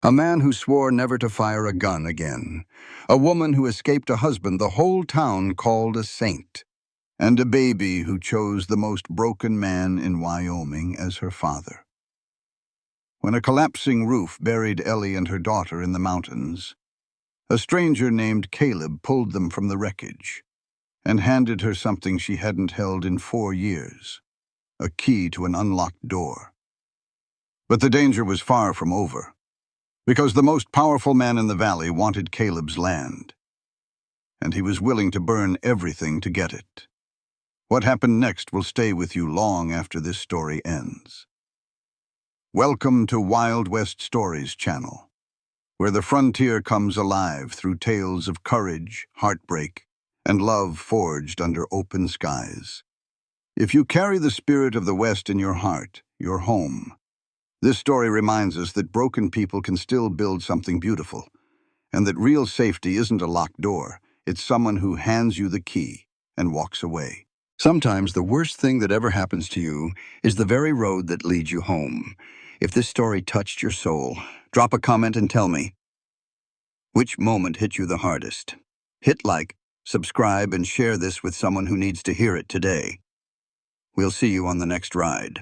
A man who swore never to fire a gun again. A woman who escaped a husband the whole town called a saint. And a baby who chose the most broken man in Wyoming as her father. When a collapsing roof buried Ellie and her daughter in the mountains, a stranger named Caleb pulled them from the wreckage and handed her something she hadn't held in 4 years, a key to an unlocked door. But the danger was far from over, because the most powerful man in the valley wanted Caleb's land, and he was willing to burn everything to get it. What happened next will stay with you long after this story ends. Welcome to Wild West Stories channel, where the frontier comes alive through tales of courage, heartbreak, and love forged under open skies. If you carry the spirit of the West in your heart, your home, this story reminds us that broken people can still build something beautiful, and that real safety isn't a locked door, it's someone who hands you the key and walks away. Sometimes the worst thing that ever happens to you is the very road that leads you home. If this story touched your soul, drop a comment and tell me, which moment hit you the hardest? Hit like, subscribe, and share this with someone who needs to hear it today. We'll see you on the next ride.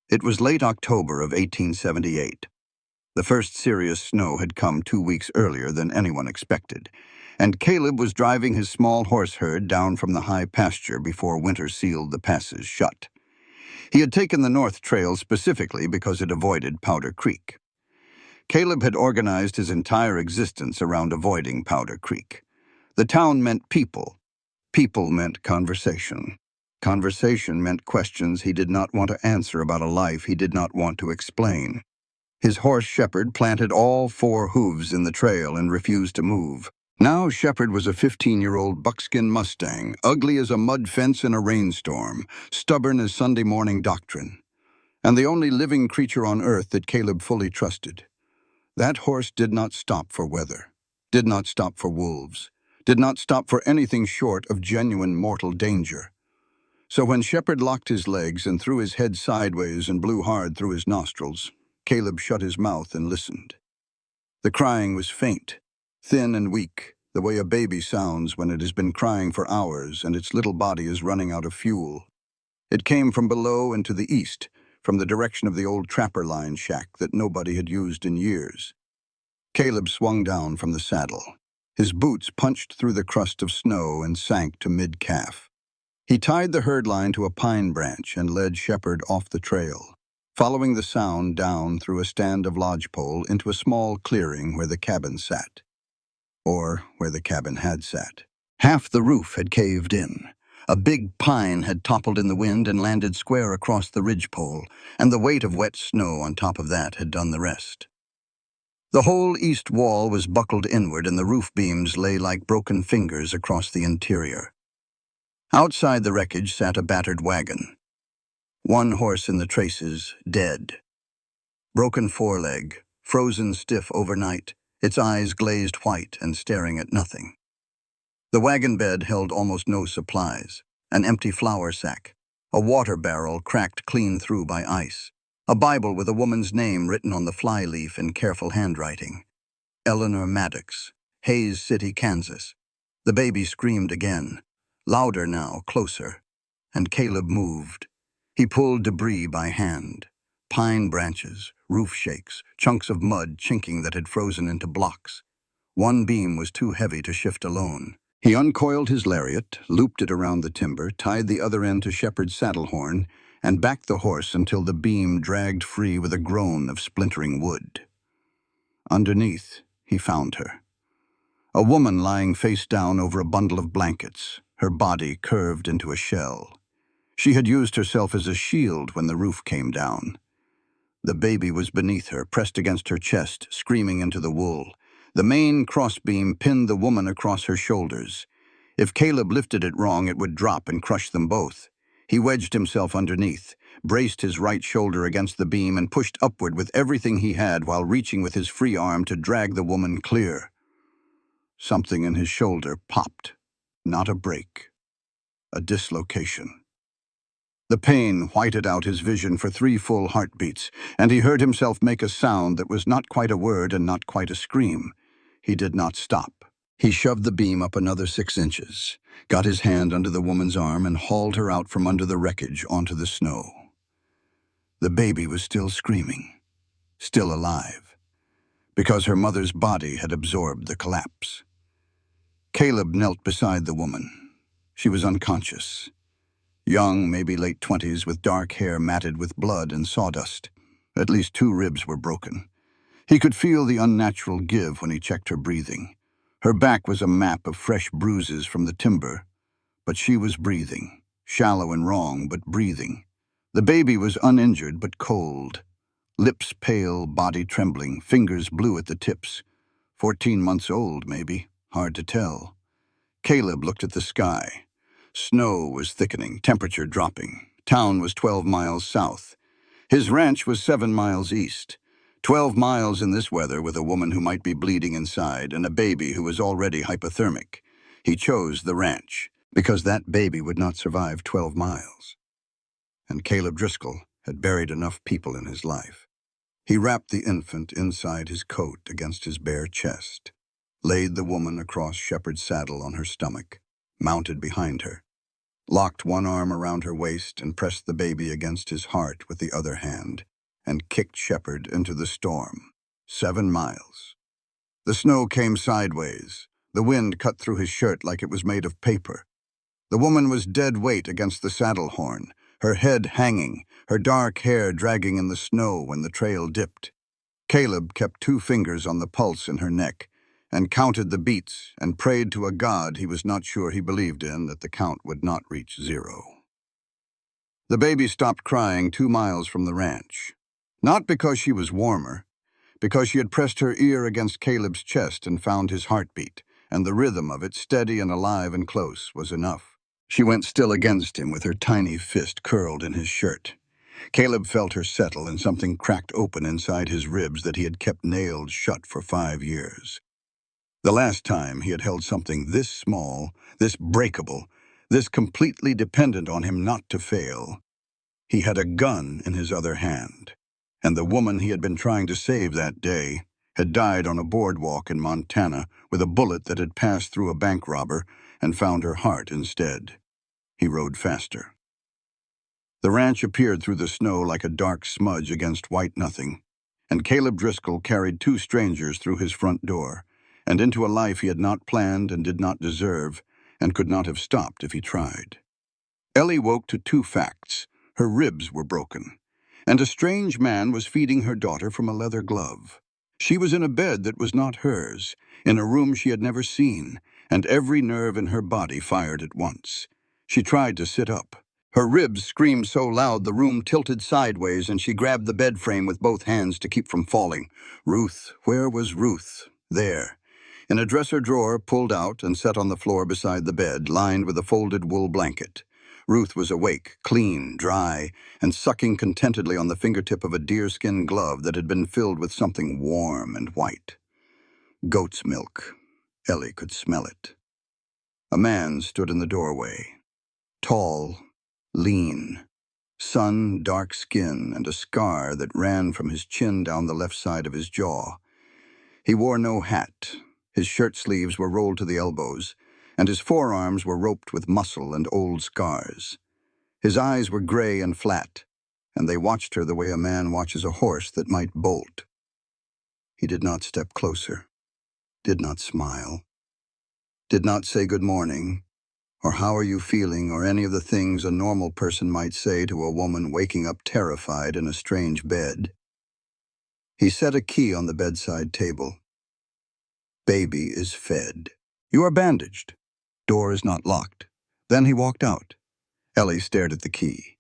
It was late October of 1878. The first serious snow had come 2 weeks earlier than anyone expected, and Caleb was driving his small horse herd down from the high pasture before winter sealed the passes shut. He had taken the North Trail specifically because it avoided Powder Creek. Caleb had organized his entire existence around avoiding Powder Creek. The town meant people. People meant conversation. Conversation meant questions he did not want to answer about a life he did not want to explain. His horse Shepherd planted all 4 hooves in the trail and refused to move. Now Shepherd was a 15-year-old buckskin Mustang, ugly as a mud fence in a rainstorm, stubborn as Sunday morning doctrine, and the only living creature on earth that Caleb fully trusted. That horse did not stop for weather, did not stop for wolves, did not stop for anything short of genuine mortal danger. So when Shepherd locked his legs and threw his head sideways and blew hard through his nostrils, Caleb shut his mouth and listened. The crying was faint, thin and weak, the way a baby sounds when it has been crying for hours and its little body is running out of fuel. It came from below and to the east, from the direction of the old trapper line shack that nobody had used in years. Caleb swung down from the saddle. His boots punched through the crust of snow and sank to mid-calf. He tied the herd line to a pine branch and led Shepherd off the trail, following the sound down through a stand of lodgepole into a small clearing where the cabin sat. Or where the cabin had sat. Half the roof had caved in. A big pine had toppled in the wind and landed square across the ridgepole, and the weight of wet snow on top of that had done the rest. The whole east wall was buckled inward and the roof beams lay like broken fingers across the interior. Outside the wreckage sat a battered wagon. 1 horse in the traces, dead. Broken foreleg, frozen stiff overnight, its eyes glazed white and staring at nothing. The wagon bed held almost no supplies, an empty flour sack, a water barrel cracked clean through by ice, a Bible with a woman's name written on the flyleaf in careful handwriting. Eleanor Maddox, Hays City, Kansas. The baby screamed again, louder now, closer, and Caleb moved. He pulled debris by hand, pine branches, roof shakes, chunks of mud chinking that had frozen into blocks. 1 beam was too heavy to shift alone. He uncoiled his lariat, looped it around the timber, tied the other end to Shepherd's saddle horn, and backed the horse until the beam dragged free with a groan of splintering wood. Underneath, he found her. A woman lying face down over a bundle of blankets, her body curved into a shell. She had used herself as a shield when the roof came down. The baby was beneath her, pressed against her chest, screaming into the wool. The main crossbeam pinned the woman across her shoulders. If Caleb lifted it wrong, it would drop and crush them both. He wedged himself underneath, braced his right shoulder against the beam, and pushed upward with everything he had while reaching with his free arm to drag the woman clear. Something in his shoulder popped. Not a break. A dislocation. The pain whited out his vision for 3 full heartbeats, and he heard himself make a sound that was not quite a word and not quite a scream. He did not stop. He shoved the beam up another 6 inches, got his hand under the woman's arm, and hauled her out from under the wreckage onto the snow. The baby was still screaming, still alive, because her mother's body had absorbed the collapse. Caleb knelt beside the woman. She was unconscious. Young, maybe late 20s, with dark hair matted with blood and sawdust. At least 2 ribs were broken. He could feel the unnatural give when he checked her breathing. Her back was a map of fresh bruises from the timber, but she was breathing. Shallow and wrong, but breathing. The baby was uninjured but cold. Lips pale, body trembling, fingers blue at the tips. 14 months old, maybe. Hard to tell. Caleb looked at the sky. Snow was thickening, temperature dropping. Town was 12 miles south. His ranch was 7 miles east. 12 miles in this weather with a woman who might be bleeding inside and a baby who was already hypothermic. He chose the ranch, because that baby would not survive 12 miles. And Caleb Driscoll had buried enough people in his life. He wrapped the infant inside his coat against his bare chest, laid the woman across Shepard's saddle on her stomach, mounted behind her, locked one arm around her waist and pressed the baby against his heart with the other hand, and kicked Shepard into the storm. 7 miles. The snow came sideways. The wind cut through his shirt like it was made of paper. The woman was dead weight against the saddle horn, her head hanging, her dark hair dragging in the snow when the trail dipped. Caleb kept 2 fingers on the pulse in her neck, and counted the beats and prayed to a God he was not sure he believed in that the count would not reach 0. The baby stopped crying 2 miles from the ranch. Not because she was warmer, because she had pressed her ear against Caleb's chest and found his heartbeat, and the rhythm of it, steady and alive and close, was enough. She went still against him with her tiny fist curled in his shirt. Caleb felt her settle, and something cracked open inside his ribs that he had kept nailed shut for 5 years. The last time he had held something this small, this breakable, this completely dependent on him not to fail. He had a gun in his other hand, and the woman he had been trying to save that day had died on a boardwalk in Montana with a bullet that had passed through a bank robber and found her heart instead. He rode faster. The ranch appeared through the snow like a dark smudge against white nothing, and Caleb Driscoll carried 2 strangers through his front door, and into a life he had not planned and did not deserve, and could not have stopped if he tried. Ellie woke to 2 facts. Her ribs were broken, and a strange man was feeding her daughter from a leather glove. She was in a bed that was not hers, in a room she had never seen, and every nerve in her body fired at once. She tried to sit up. Her ribs screamed so loud the room tilted sideways, and she grabbed the bed frame with both hands to keep from falling. Ruth, where was Ruth? There, in a dresser drawer pulled out and set on the floor beside the bed, lined with a folded wool blanket. Ruth was awake, clean, dry, and sucking contentedly on the fingertip of a deerskin glove that had been filled with something warm and white. Goat's milk. Ellie could smell it. A man stood in the doorway. Tall, lean, sun, dark skin, and a scar that ran from his chin down the left side of his jaw. He wore no hat. His shirt sleeves were rolled to the elbows, and his forearms were roped with muscle and old scars. His eyes were gray and flat, and they watched her the way a man watches a horse that might bolt. He did not step closer, did not smile, did not say good morning, or how are you feeling, or any of the things a normal person might say to a woman waking up terrified in a strange bed. He set a key on the bedside table. Baby is fed. You are bandaged. Door is not locked. Then he walked out. Ellie stared at the key.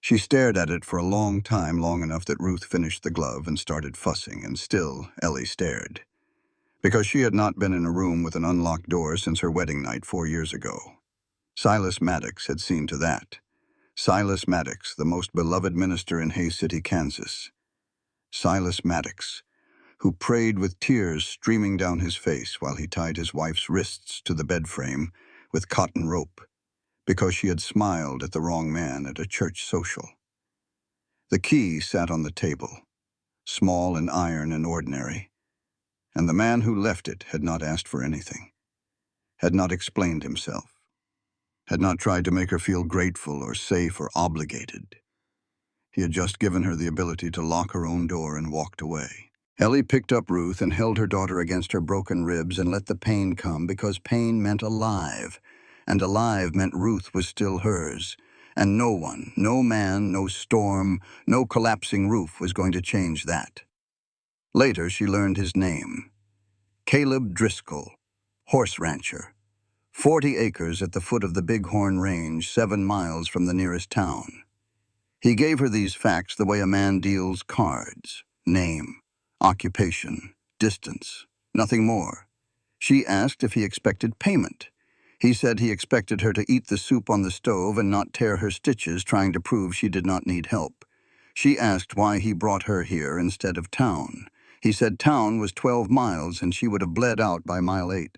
She stared at it for a long time, long enough that Ruth finished the glove and started fussing, and still Ellie stared. Because she had not been in a room with an unlocked door since her wedding night 4 years ago. Silas Maddox had seen to that. Silas Maddox, the most beloved minister in Hay City, Kansas. Silas Maddox, who prayed with tears streaming down his face while he tied his wife's wrists to the bed frame with cotton rope, because she had smiled at the wrong man at a church social. The key sat on the table, small and iron and ordinary, and the man who left it had not asked for anything, had not explained himself, had not tried to make her feel grateful or safe or obligated. He had just given her the ability to lock her own door and walked away. Ellie picked up Ruth and held her daughter against her broken ribs and let the pain come, because pain meant alive, and alive meant Ruth was still hers, and no one, no man, no storm, no collapsing roof was going to change that. Later she learned his name: Caleb Driscoll, horse rancher, 40 acres at the foot of the Bighorn Range, 7 miles from the nearest town. He gave her these facts the way a man deals cards: name, occupation, distance, nothing more. She asked if he expected payment. He said he expected her to eat the soup on the stove and not tear her stitches trying to prove she did not need help. She asked why he brought her here instead of town. He said town was 12 miles and she would have bled out by mile 8.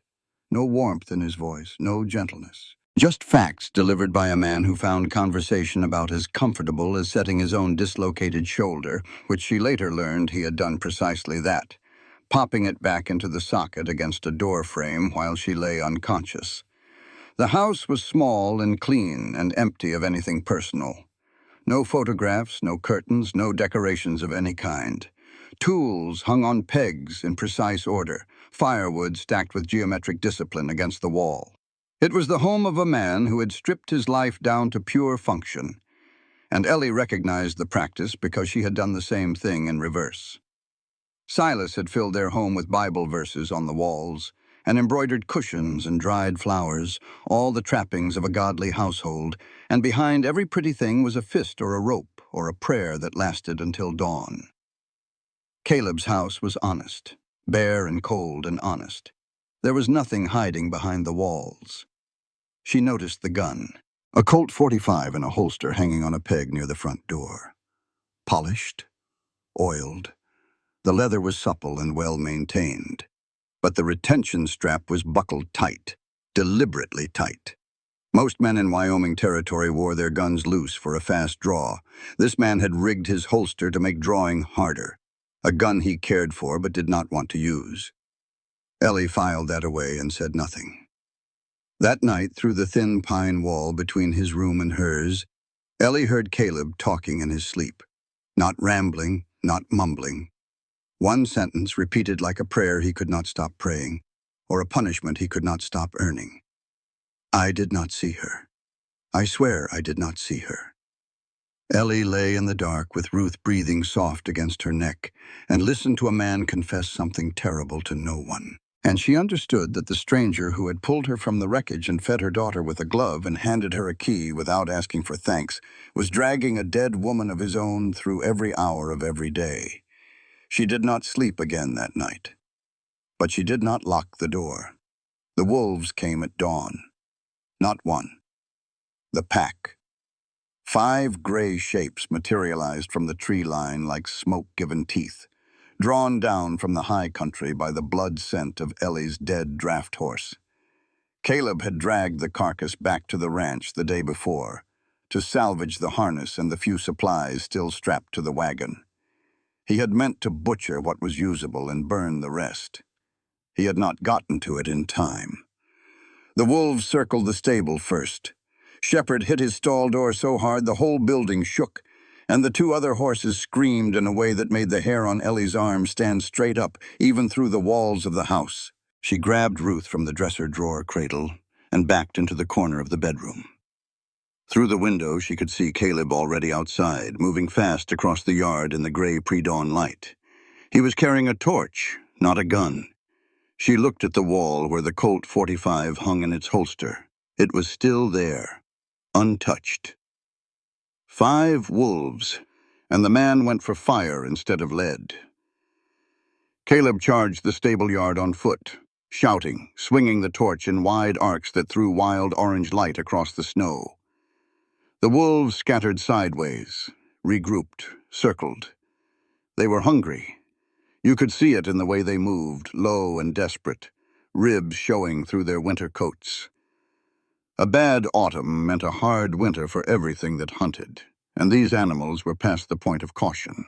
No warmth in his voice, no gentleness. Just facts delivered by a man who found conversation about as comfortable as setting his own dislocated shoulder, which she later learned he had done precisely that, popping it back into the socket against a door frame while she lay unconscious. The house was small and clean and empty of anything personal. No photographs, no curtains, no decorations of any kind. Tools hung on pegs in precise order, firewood stacked with geometric discipline against the wall. It was the home of a man who had stripped his life down to pure function, and Ellie recognized the practice because she had done the same thing in reverse. Silas had filled their home with Bible verses on the walls, and embroidered cushions and dried flowers, all the trappings of a godly household, and behind every pretty thing was a fist or a rope or a prayer that lasted until dawn. Caleb's house was honest, bare and cold and honest. There was nothing hiding behind the walls. She noticed the gun, a Colt .45 in a holster hanging on a peg near the front door. Polished, oiled. The leather was supple and well-maintained, but the retention strap was buckled tight, deliberately tight. Most men in Wyoming territory wore their guns loose for a fast draw. This man had rigged his holster to make drawing harder, a gun he cared for but did not want to use. Ellie filed that away and said nothing. That night, through the thin pine wall between his room and hers, Ellie heard Caleb talking in his sleep. Not rambling, not mumbling. One sentence repeated like a prayer he could not stop praying, or a punishment he could not stop earning. I did not see her. I swear I did not see her. Ellie lay in the dark with Ruth breathing soft against her neck and listened to a man confess something terrible to no one. And she understood that the stranger who had pulled her from the wreckage and fed her daughter with a glove and handed her a key without asking for thanks was dragging a dead woman of his own through every hour of every day. She did not sleep again that night. But she did not lock the door. The wolves came at dawn. Not one. The pack. 5 gray shapes materialized from the tree line like smoke-given teeth, drawn down from the high country by the blood scent of Ellie's dead draft horse. Caleb had dragged the carcass back to the ranch the day before, to salvage the harness and the few supplies still strapped to the wagon. He had meant to butcher what was usable and burn the rest. He had not gotten to it in time. The wolves circled the stable first. Shepherd hit his stall door so hard the whole building shook, and the 2 other horses screamed in a way that made the hair on Ellie's arm stand straight up, even through the walls of the house. She grabbed Ruth from the dresser drawer cradle and backed into the corner of the bedroom. Through the window, she could see Caleb already outside, moving fast across the yard in the gray pre-dawn light. He was carrying a torch, not a gun. She looked at the wall where the Colt .45 hung in its holster. It was still there, untouched. 5 wolves, and the man went for fire instead of lead. Caleb charged the stable yard on foot, shouting, swinging the torch in wide arcs that threw wild orange light across the snow. The wolves scattered sideways, regrouped, circled. They were hungry. You could see it in the way they moved, low and desperate, ribs showing through their winter coats. A bad autumn meant a hard winter for everything that hunted, and these animals were past the point of caution.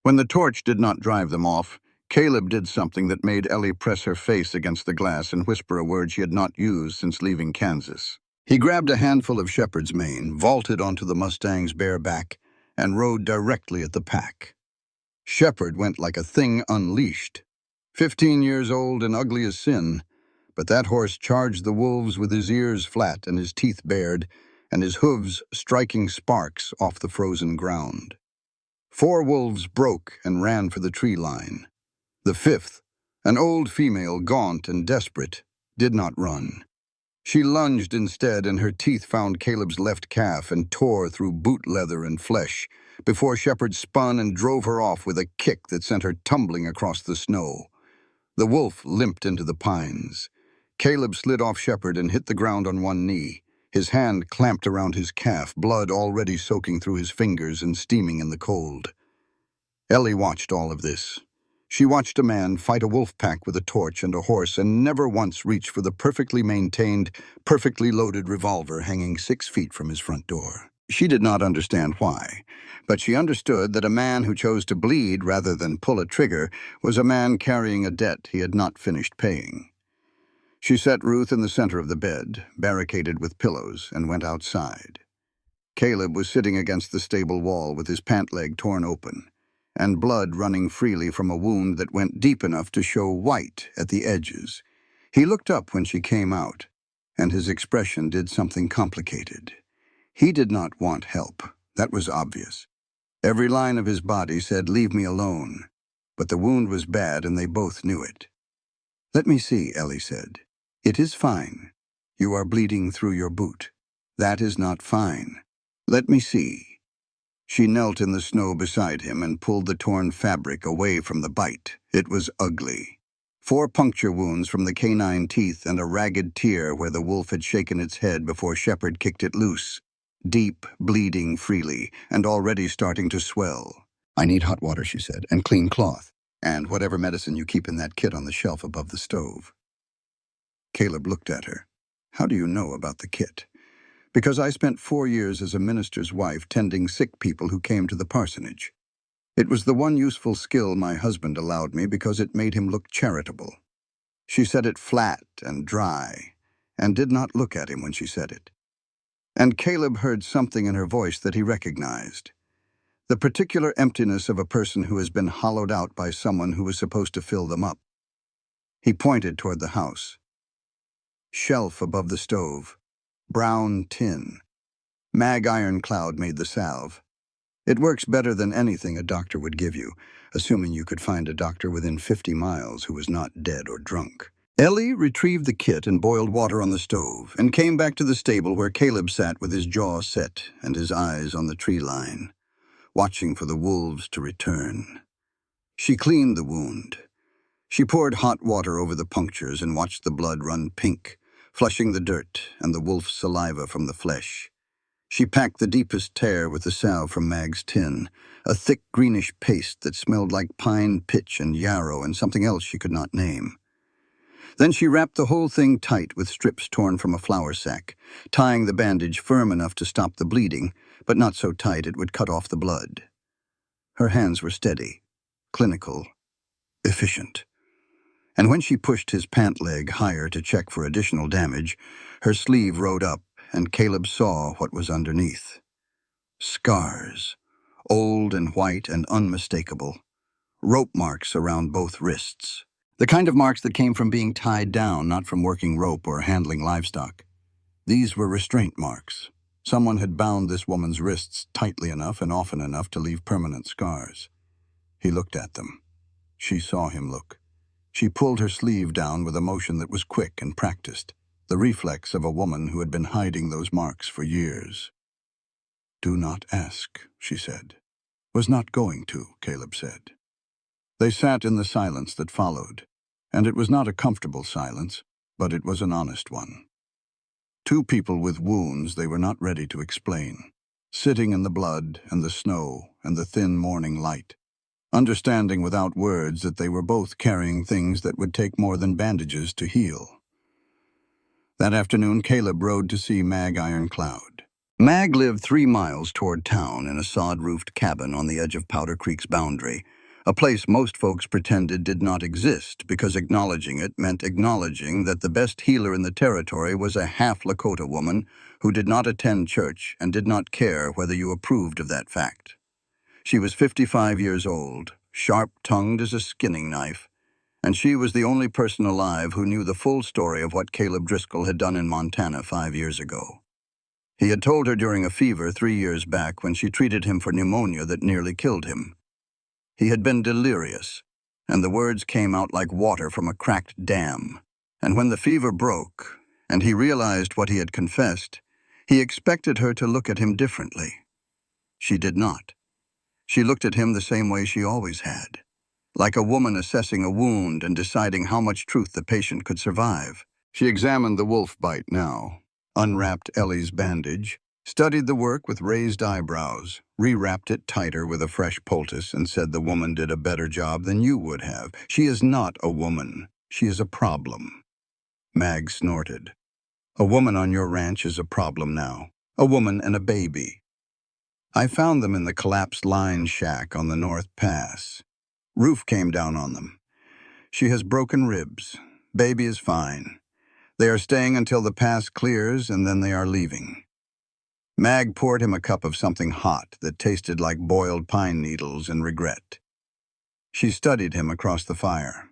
When the torch did not drive them off, Caleb did something that made Ellie press her face against the glass and whisper a word she had not used since leaving Kansas. He grabbed a handful of shepherd's mane, vaulted onto the Mustang's bare back, and rode directly at the pack. Shepherd went like a thing unleashed. 15 years old and ugly as sin, but that horse charged the wolves with his ears flat and his teeth bared, and his hooves striking sparks off the frozen ground. 4 wolves broke and ran for the tree line. The 5th, an old female, gaunt and desperate, did not run. She lunged instead, and her teeth found Caleb's left calf and tore through boot leather and flesh, before Shepherd spun and drove her off with a kick that sent her tumbling across the snow. The wolf limped into the pines. Caleb slid off Shepherd and hit the ground on one knee, his hand clamped around his calf, blood already soaking through his fingers and steaming in the cold. Ellie watched all of this. She watched a man fight a wolf pack with a torch and a horse and never once reach for the perfectly maintained, perfectly loaded revolver hanging 6 feet from his front door. She did not understand why, but she understood that a man who chose to bleed rather than pull a trigger was a man carrying a debt he had not finished paying. She set Ruth in the center of the bed, barricaded with pillows, and went outside. Caleb was sitting against the stable wall with his pant leg torn open, and blood running freely from a wound that went deep enough to show white at the edges. He looked up when she came out, and his expression did something complicated. He did not want help. That was obvious. Every line of his body said, "Leave me alone." But the wound was bad, and they both knew it. "Let me see," Ellie said. "It is fine. You are bleeding through your boot. That is not fine. Let me see." She knelt in the snow beside him and pulled the torn fabric away from the bite. It was ugly. 4 puncture wounds from the canine teeth and a ragged tear where the wolf had shaken its head before Shepherd kicked it loose. Deep, bleeding freely, and already starting to swell. "I need hot water," she said, "and clean cloth, and whatever medicine you keep in that kit on the shelf above the stove." Caleb looked at her. "How do you know about the kit?" "Because I spent 4 years as a minister's wife tending sick people who came to the parsonage. It was the one useful skill my husband allowed me because it made him look charitable." She said it flat and dry, and did not look at him when she said it. And Caleb heard something in her voice that he recognized. The particular emptiness of a person who has been hollowed out by someone who was supposed to fill them up. He pointed toward the house. Shelf above the stove. Brown tin. Mag Ironcloud made the salve. It works better than anything a doctor would give you, assuming you could find a doctor within 50 miles who was not dead or drunk. Ellie retrieved the kit and boiled water on the stove, and came back to the stable where Caleb sat with his jaw set and his eyes on the tree line, watching for the wolves to return. She cleaned the wound. She poured hot water over the punctures and watched the blood run pink, flushing the dirt and the wolf's saliva from the flesh. She packed the deepest tear with the salve from Mag's tin, a thick greenish paste that smelled like pine, pitch, and yarrow and something else she could not name. Then she wrapped the whole thing tight with strips torn from a flour sack, tying the bandage firm enough to stop the bleeding, but not so tight it would cut off the blood. Her hands were steady, clinical, efficient. And when she pushed his pant leg higher to check for additional damage, her sleeve rode up, and Caleb saw what was underneath. Scars, old and white and unmistakable. Rope marks around both wrists. The kind of marks that came from being tied down, not from working rope or handling livestock. These were restraint marks. Someone had bound this woman's wrists tightly enough and often enough to leave permanent scars. He looked at them. She saw him look. She pulled her sleeve down with a motion that was quick and practiced, the reflex of a woman who had been hiding those marks for years. "Do not ask," she said. "Was not going to," Caleb said. They sat in the silence that followed, and it was not a comfortable silence, but it was an honest one. 2 people with wounds they were not ready to explain, sitting in the blood and the snow and the thin morning light, understanding without words that they were both carrying things that would take more than bandages to heal. That afternoon, Caleb rode to see Mag Ironcloud. Mag lived 3 miles toward town in a sod-roofed cabin on the edge of Powder Creek's boundary, a place most folks pretended did not exist because acknowledging it meant acknowledging that the best healer in the territory was a half-Lakota woman who did not attend church and did not care whether you approved of that fact. She was 55 years old, sharp-tongued as a skinning knife, and she was the only person alive who knew the full story of what Caleb Driscoll had done in Montana 5 years ago. He had told her during a fever 3 years back when she treated him for pneumonia that nearly killed him. He had been delirious, and the words came out like water from a cracked dam. And when the fever broke, and he realized what he had confessed, he expected her to look at him differently. She did not. She looked at him the same way she always had, like a woman assessing a wound and deciding how much truth the patient could survive. She examined the wolf bite now, unwrapped Ellie's bandage, studied the work with raised eyebrows, rewrapped it tighter with a fresh poultice, and said the woman did a better job than you would have. She is not a woman. She is a problem. Mag snorted. A woman on your ranch is a problem now. A woman and a baby. I found them in the collapsed line shack on the North Pass. Roof came down on them. She has broken ribs. Baby is fine. They are staying until the pass clears, and then they are leaving. Mag poured him a cup of something hot that tasted like boiled pine needles in regret. She studied him across the fire.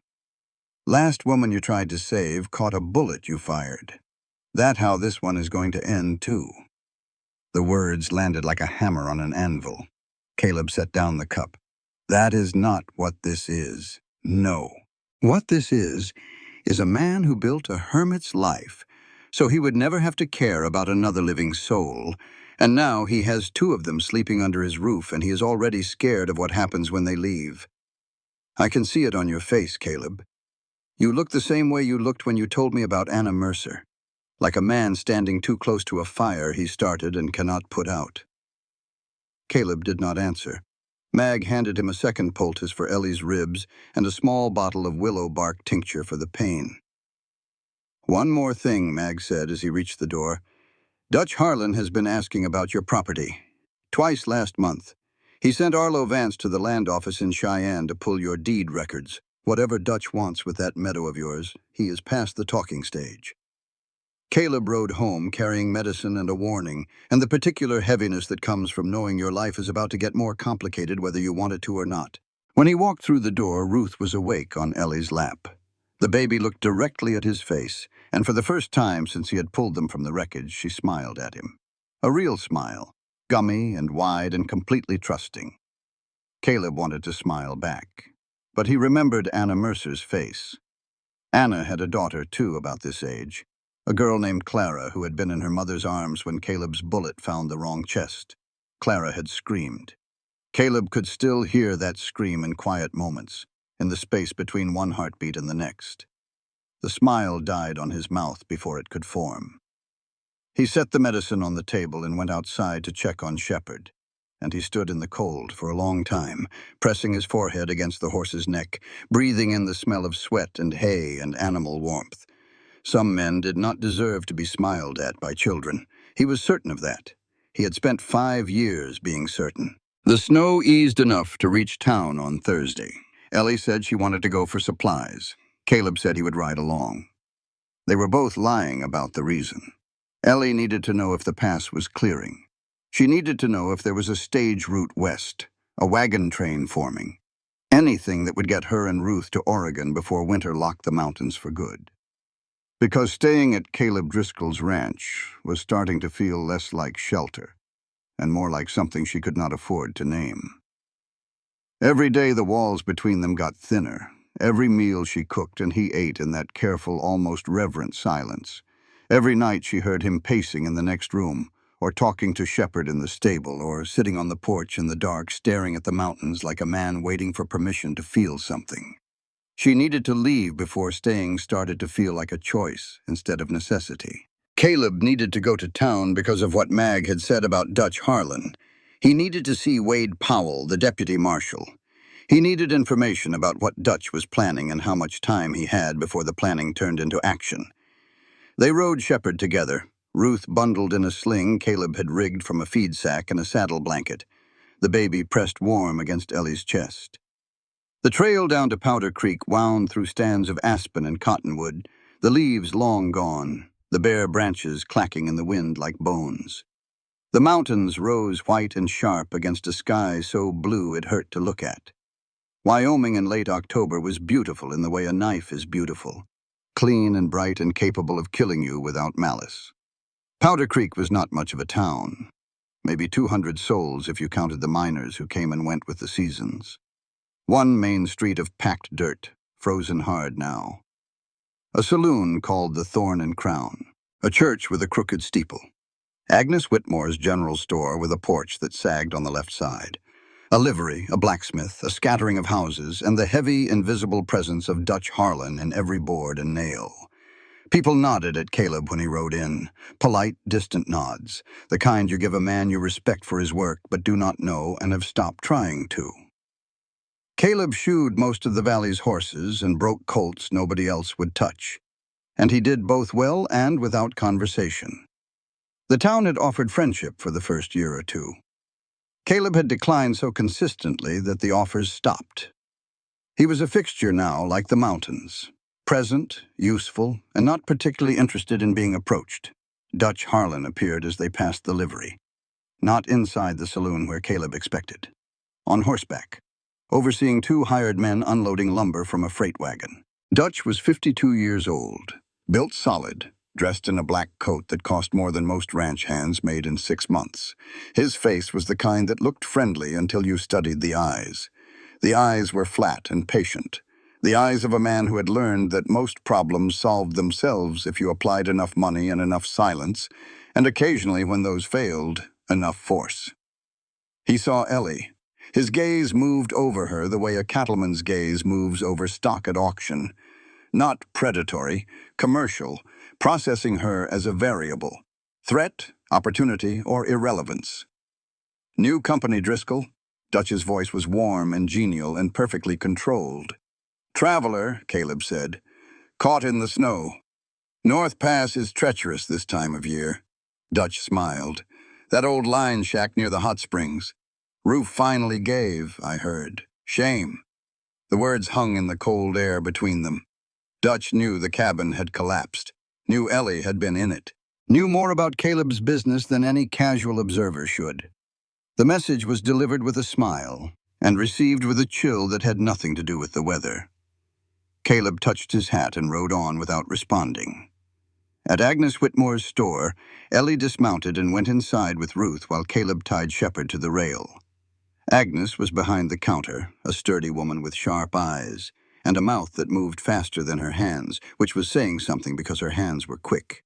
Last woman you tried to save caught a bullet you fired. That how this one is going to end, too. The words landed like a hammer on an anvil. Caleb set down the cup. That is not what this is. No. What this is a man who built a hermit's life so he would never have to care about another living soul, and now he has 2 of them sleeping under his roof, and he is already scared of what happens when they leave. I can see it on your face, Caleb. You look the same way you looked when you told me about Anna Mercer, like a man standing too close to a fire he started and cannot put out. Caleb did not answer. Mag handed him a second poultice for Ellie's ribs and a small bottle of willow bark tincture for the pain. One more thing, Mag said as he reached the door. Dutch Harlan has been asking about your property. Twice last month. He sent Arlo Vance to the land office in Cheyenne to pull your deed records. Whatever Dutch wants with that meadow of yours, he is past the talking stage. Caleb rode home carrying medicine and a warning, and the particular heaviness that comes from knowing your life is about to get more complicated whether you want it to or not. When he walked through the door, Ruth was awake on Ellie's lap. The baby looked directly at his face, and for the first time since he had pulled them from the wreckage, she smiled at him. A real smile, gummy and wide and completely trusting. Caleb wanted to smile back, but he remembered Anna Mercer's face. Anna had a daughter, too, about this age, a girl named Clara who had been in her mother's arms when Caleb's bullet found the wrong chest. Clara had screamed. Caleb could still hear that scream in quiet moments, in the space between one heartbeat and the next. The smile died on his mouth before it could form. He set the medicine on the table and went outside to check on Shepherd, and he stood in the cold for a long time, pressing his forehead against the horse's neck, breathing in the smell of sweat and hay and animal warmth. Some men did not deserve to be smiled at by children. He was certain of that. He had spent 5 years being certain. The snow eased enough to reach town on Thursday. Ellie said she wanted to go for supplies. Caleb said he would ride along. They were both lying about the reason. Ellie needed to know if the pass was clearing. She needed to know if there was a stage route west, a wagon train forming. Anything that would get her and Ruth to Oregon before winter locked the mountains for good. Because staying at Caleb Driscoll's ranch was starting to feel less like shelter and more like something she could not afford to name. Every day the walls between them got thinner. Every meal she cooked and he ate in that careful, almost reverent silence. Every night she heard him pacing in the next room, or talking to Shepherd in the stable, or sitting on the porch in the dark staring at the mountains like a man waiting for permission to feel something. She needed to leave before staying started to feel like a choice instead of necessity. Caleb needed to go to town because of what Mag had said about Dutch Harlan. He needed to see Wade Powell, the deputy marshal. He needed information about what Dutch was planning and how much time he had before the planning turned into action. They rode Shepherd together, Ruth bundled in a sling Caleb had rigged from a feed sack and a saddle blanket, the baby pressed warm against Ellie's chest. The trail down to Powder Creek wound through stands of aspen and cottonwood, the leaves long gone, the bare branches clacking in the wind like bones. The mountains rose white and sharp against a sky so blue it hurt to look at. Wyoming in late October was beautiful in the way a knife is beautiful, clean and bright and capable of killing you without malice. Powder Creek was not much of a town, maybe 200 souls if you counted the miners who came and went with the seasons. One main street of packed dirt, frozen hard now. A saloon called the Thorn and Crown, a church with a crooked steeple. Agnes Whitmore's general store with a porch that sagged on the left side. A livery, a blacksmith, a scattering of houses, and the heavy, invisible presence of Dutch Harlan in every board and nail. People nodded at Caleb when he rode in, polite, distant nods, the kind you give a man you respect for his work but do not know and have stopped trying to. Caleb shoed most of the valley's horses and broke colts nobody else would touch, and he did both well and without conversation. The town had offered friendship for the first year or two. Caleb had declined so consistently that the offers stopped. He was a fixture now, like the mountains, present, useful, and not particularly interested in being approached. Dutch Harlan appeared as they passed the livery, not inside the saloon where Caleb expected. On horseback, overseeing 2 hired men unloading lumber from a freight wagon. Dutch was 52 years old, built solid, dressed in a black coat that cost more than most ranch hands made in 6 months. His face was the kind that looked friendly until you studied the eyes. The eyes were flat and patient, the eyes of a man who had learned that most problems solved themselves if you applied enough money and enough silence, and occasionally, when those failed, enough force. He saw Ellie. His gaze moved over her the way a cattleman's gaze moves over stock at auction. Not predatory, commercial, processing her as a variable. Threat, opportunity, or irrelevance. New company, Driscoll? Dutch's voice was warm and genial and perfectly controlled. Traveler, Caleb said. Caught in the snow. North Pass is treacherous this time of year. Dutch smiled. That old line shack near the hot springs. Roof finally gave, I heard. Shame. The words hung in the cold air between them. Dutch knew the cabin had collapsed. Knew Ellie had been in it. Knew more about Caleb's business than any casual observer should. The message was delivered with a smile and received with a chill that had nothing to do with the weather. Caleb touched his hat and rode on without responding. At Agnes Whitmore's store, Ellie dismounted and went inside with Ruth while Caleb tied Shepherd to the rail. Agnes was behind the counter, a sturdy woman with sharp eyes, and a mouth that moved faster than her hands, which was saying something because her hands were quick.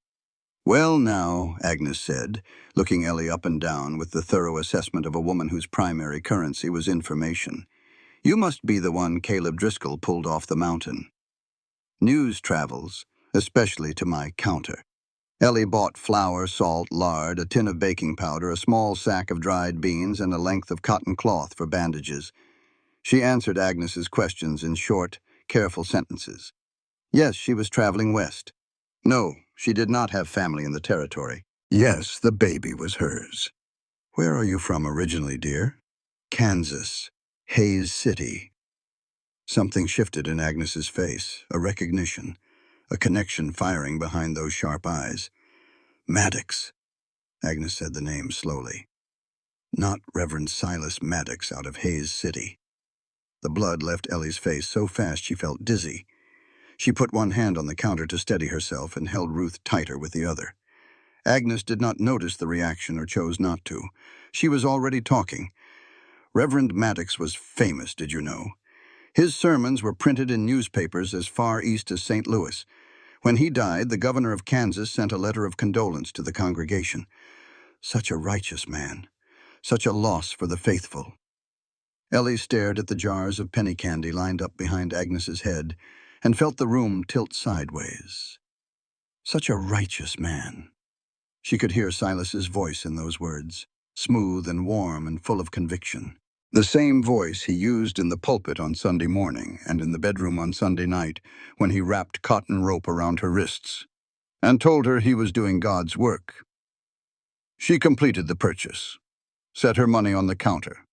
Well now, Agnes said, looking Ellie up and down with the thorough assessment of a woman whose primary currency was information. You must be the one Caleb Driscoll pulled off the mountain. News travels, especially to my counter. Ellie bought flour, salt, lard, a tin of baking powder, a small sack of dried beans, and a length of cotton cloth for bandages. She answered Agnes's questions in short, careful sentences. Yes, she was traveling west. No, she did not have family in the territory. Yes, the baby was hers. Where are you from originally, dear? Kansas. Hays City. Something shifted in Agnes's face, a recognition, a connection firing behind those sharp eyes. Maddox. Agnes said the name slowly. Not Reverend Silas Maddox out of Hays City. The blood left Ellie's face so fast she felt dizzy. She put one hand on the counter to steady herself and held Ruth tighter with the other. Agnes did not notice the reaction or chose not to. She was already talking. Reverend Maddox was famous, did you know? His sermons were printed in newspapers as far east as St. Louis. When he died, the governor of Kansas sent a letter of condolence to the congregation. Such a righteous man. Such a loss for the faithful. Ellie stared at the jars of penny candy lined up behind Agnes's head and felt the room tilt sideways. Such a righteous man. She could hear Silas's voice in those words, smooth and warm and full of conviction. The same voice he used in the pulpit on Sunday morning and in the bedroom on Sunday night when he wrapped cotton rope around her wrists. and told her he was doing God's work. She completed the purchase, set her money on the counter,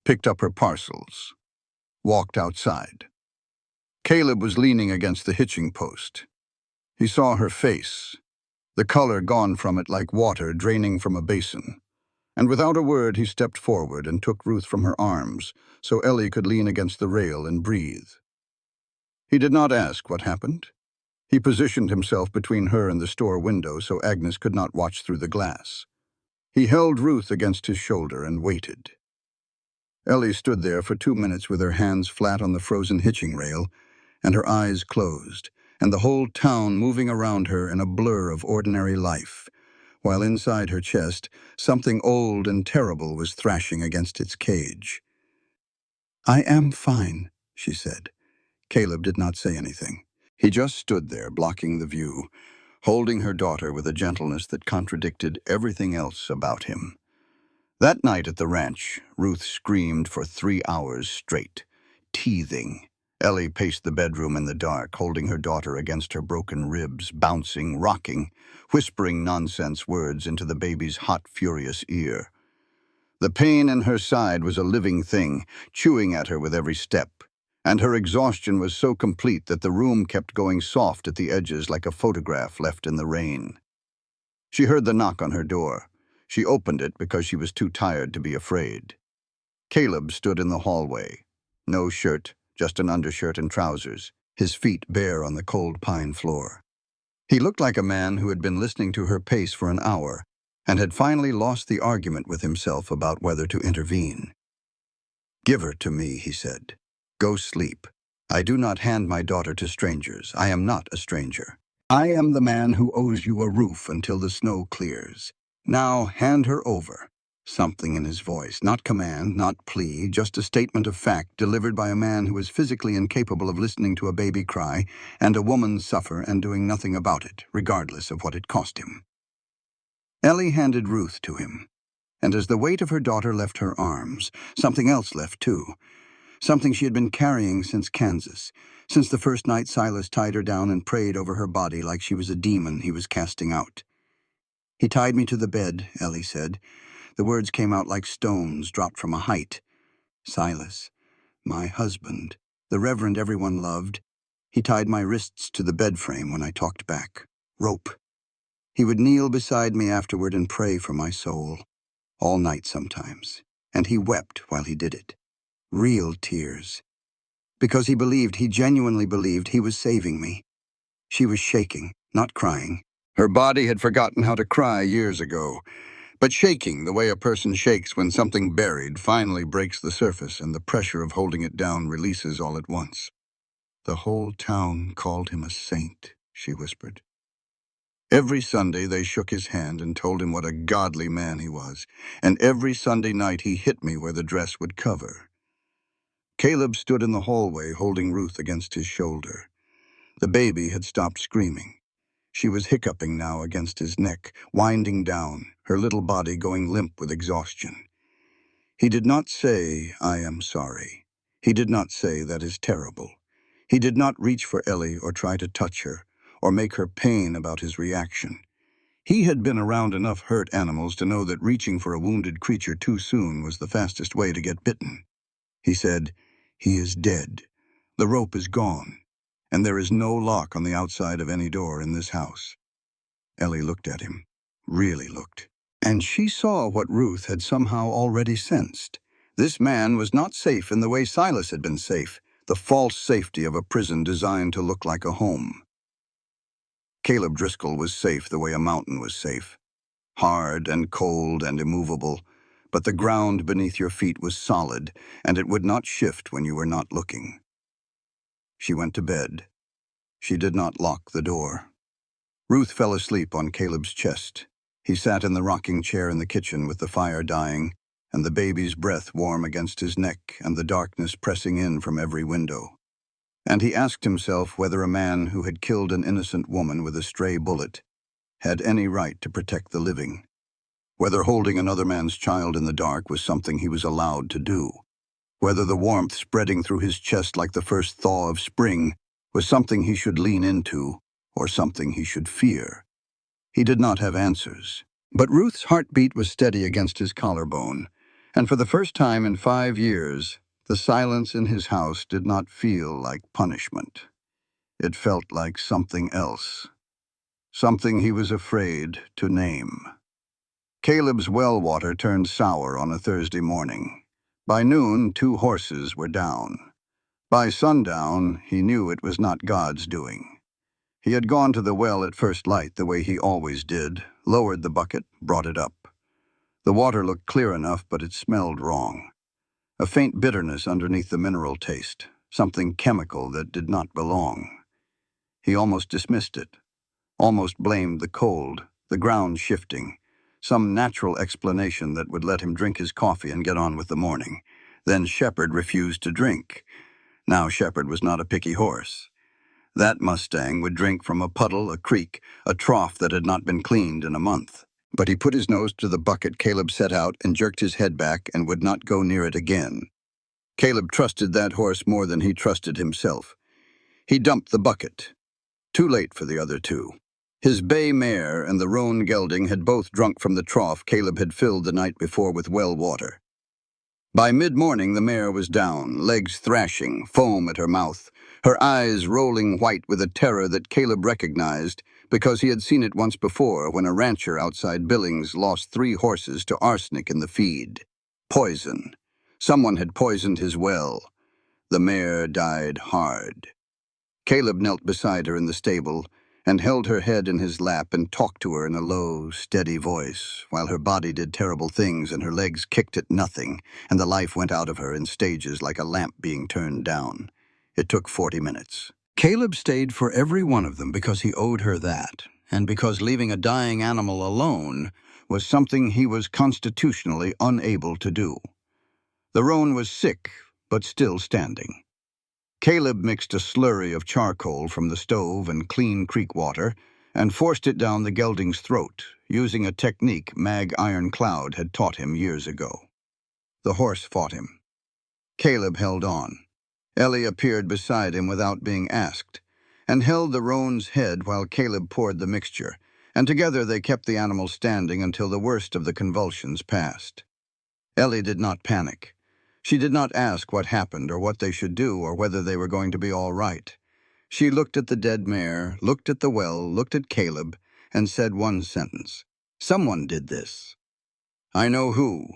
picked up her parcels, walked outside. Caleb was leaning against the hitching post. He saw her face, the color gone from it like water draining from a basin. And without a word, he stepped forward and took Ruth from her arms so Ellie could lean against the rail and breathe. He did not ask what happened. He positioned himself between her and the store window so Agnes could not watch through the glass. He held Ruth against his shoulder and waited. Ellie stood there for 2 minutes with her hands flat on the frozen hitching rail and her eyes closed, and the whole town moving around her in a blur of ordinary life, while inside her chest, something old and terrible was thrashing against its cage. "I am fine," she said. Caleb did not say anything. He just stood there, blocking the view, holding her daughter with a gentleness that contradicted everything else about him. That night at the ranch, Ruth screamed for 3 hours straight, teething. Ellie paced the bedroom in the dark, holding her daughter against her broken ribs, bouncing, rocking, whispering nonsense words into the baby's hot, furious ear. The pain in her side was a living thing, chewing at her with every step, and her exhaustion was so complete that the room kept going soft at the edges like a photograph left in the rain. She heard the knock on her door. She opened it because she was too tired to be afraid. Caleb stood in the hallway. No shirt, just an undershirt and trousers, his feet bare on the cold pine floor. He looked like a man who had been listening to her pace for an hour and had finally lost the argument with himself about whether to intervene. "Give her to me," he said. "Go sleep. I do not hand my daughter to strangers. I am not a stranger. I am the man who owes you a roof until the snow clears. Now hand her over." Something in his voice, not command, not plea, just a statement of fact delivered by a man who is physically incapable of listening to a baby cry and a woman suffer and doing nothing about it, regardless of what it cost him. Ellie handed Ruth to him, and as the weight of her daughter left her arms, something else left too. Something she had been carrying since Kansas, since the first night Silas tied her down and prayed over her body like she was a demon he was casting out. "He tied me to the bed," Ellie said. The words came out like stones dropped from a height. "Silas, my husband, the reverend everyone loved. He tied my wrists to the bed frame when I talked back. Rope. He would kneel beside me afterward and pray for my soul. All night sometimes. And he wept while he did it. Real tears. Because he genuinely believed he was saving me." She was shaking, not crying. Her body had forgotten how to cry years ago, but shaking the way a person shakes when something buried finally breaks the surface and the pressure of holding it down releases all at once. "The whole town called him a saint," she whispered. Every Sunday they shook his hand and told him what a godly man he was, and every Sunday night he hit me where the dress would cover. Caleb stood in the hallway holding Ruth against his shoulder. The baby had stopped screaming. She was hiccuping now against his neck, winding down, her little body going limp with exhaustion. He did not say, "I am sorry." He did not say, "That is terrible." He did not reach for Ellie or try to touch her, or make her pain about his reaction. He had been around enough hurt animals to know that reaching for a wounded creature too soon was the fastest way to get bitten. He said, "He is dead. The rope is gone, and there is no lock on the outside of any door in this house." Ellie looked at him, really looked, and she saw what Ruth had somehow already sensed. This man was not safe in the way Silas had been safe, the false safety of a prison designed to look like a home. Caleb Driscoll was safe the way a mountain was safe, hard and cold and immovable, but the ground beneath your feet was solid, and it would not shift when you were not looking. She went to bed. She did not lock the door. Ruth fell asleep on Caleb's chest. He sat in the rocking chair in the kitchen with the fire dying, and the baby's breath warm against his neck and the darkness pressing in from every window. And he asked himself whether a man who had killed an innocent woman with a stray bullet had any right to protect the living, whether holding another man's child in the dark was something he was allowed to do, whether the warmth spreading through his chest like the first thaw of spring was something he should lean into or something he should fear. He did not have answers. But Ruth's heartbeat was steady against his collarbone, and for the first time in 5 years, the silence in his house did not feel like punishment. It felt like something else, something he was afraid to name. Caleb's well water turned sour on a Thursday morning. By noon, 2 horses were down. By sundown, he knew it was not God's doing. He had gone to the well at first light the way he always did, lowered the bucket, brought it up. The water looked clear enough, but it smelled wrong. A faint bitterness underneath the mineral taste, something chemical that did not belong. He almost dismissed it, almost blamed the cold, the ground shifting, some natural explanation that would let him drink his coffee and get on with the morning. Then Shepherd refused to drink. Now Shepherd was not a picky horse. That Mustang would drink from a puddle, a creek, a trough that had not been cleaned in a month. But he put his nose to the bucket Caleb set out and jerked his head back and would not go near it again. Caleb trusted that horse more than he trusted himself. He dumped the bucket. Too late for the other 2. His bay mare and the roan gelding had both drunk from the trough Caleb had filled the night before with well water. By mid-morning the mare was down, legs thrashing, foam at her mouth, her eyes rolling white with a terror that Caleb recognized because he had seen it once before when a rancher outside Billings lost 3 horses to arsenic in the feed. Poison. Someone had poisoned his well. The mare died hard. Caleb knelt beside her in the stable and held her head in his lap and talked to her in a low, steady voice, while her body did terrible things and her legs kicked at nothing, and the life went out of her in stages like a lamp being turned down. It took 40 minutes. Caleb stayed for every one of them because he owed her that, and because leaving a dying animal alone was something he was constitutionally unable to do. The roan was sick, but still standing. Caleb mixed a slurry of charcoal from the stove and clean creek water and forced it down the gelding's throat, using a technique Mag Ironcloud had taught him years ago. The horse fought him. Caleb held on. Ellie appeared beside him without being asked, and held the roan's head while Caleb poured the mixture, and together they kept the animal standing until the worst of the convulsions passed. Ellie did not panic. She did not ask what happened or what they should do or whether they were going to be all right. She looked at the dead mare, looked at the well, looked at Caleb, and said one sentence. "Someone did this." "I know who,"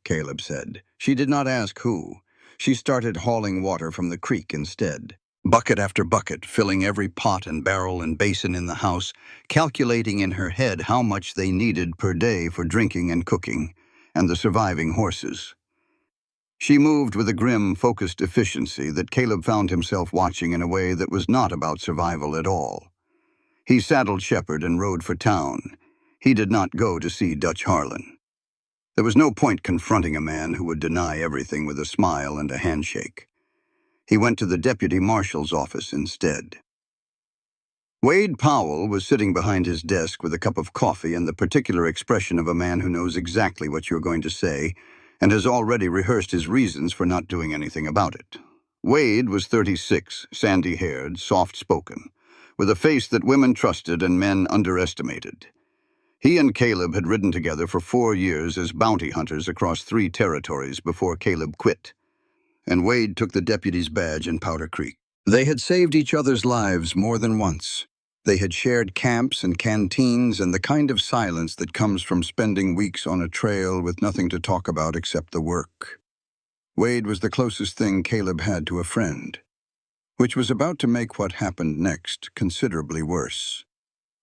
Caleb said. She did not ask who. She started hauling water from the creek instead. Bucket after bucket, filling every pot and barrel and basin in the house, calculating in her head how much they needed per day for drinking and cooking, and the surviving horses. She moved with a grim, focused efficiency that Caleb found himself watching in a way that was not about survival at all. He saddled Shepherd and rode for town. He did not go to see Dutch Harlan. There was no point confronting a man who would deny everything with a smile and a handshake. He went to the deputy marshal's office instead. Wade Powell was sitting behind his desk with a cup of coffee and the particular expression of a man who knows exactly what you're going to say and has already rehearsed his reasons for not doing anything about it. Wade was 36, sandy-haired, soft-spoken, with a face that women trusted and men underestimated. He and Caleb had ridden together for 4 years as bounty hunters across 3 territories before Caleb quit, and Wade took the deputy's badge in Powder Creek. They had saved each other's lives more than once. They had shared camps and canteens and the kind of silence that comes from spending weeks on a trail with nothing to talk about except the work. Wade was the closest thing Caleb had to a friend, which was about to make what happened next considerably worse.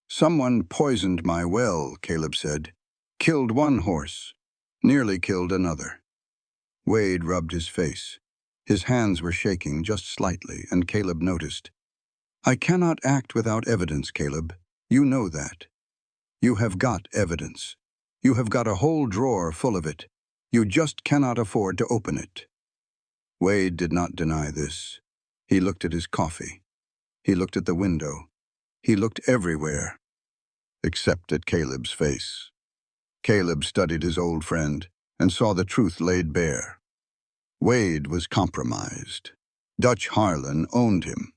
"Someone poisoned my well," Caleb said. "Killed one horse. Nearly killed another." Wade rubbed his face. His hands were shaking just slightly, and Caleb noticed. "I cannot act without evidence, Caleb. You know that. You have got evidence. You have got a whole drawer full of it. You just cannot afford to open it." Wade did not deny this. He looked at his coffee. He looked at the window. He looked everywhere, except at Caleb's face. Caleb studied his old friend and saw the truth laid bare. Wade was compromised. Dutch Harlan owned him.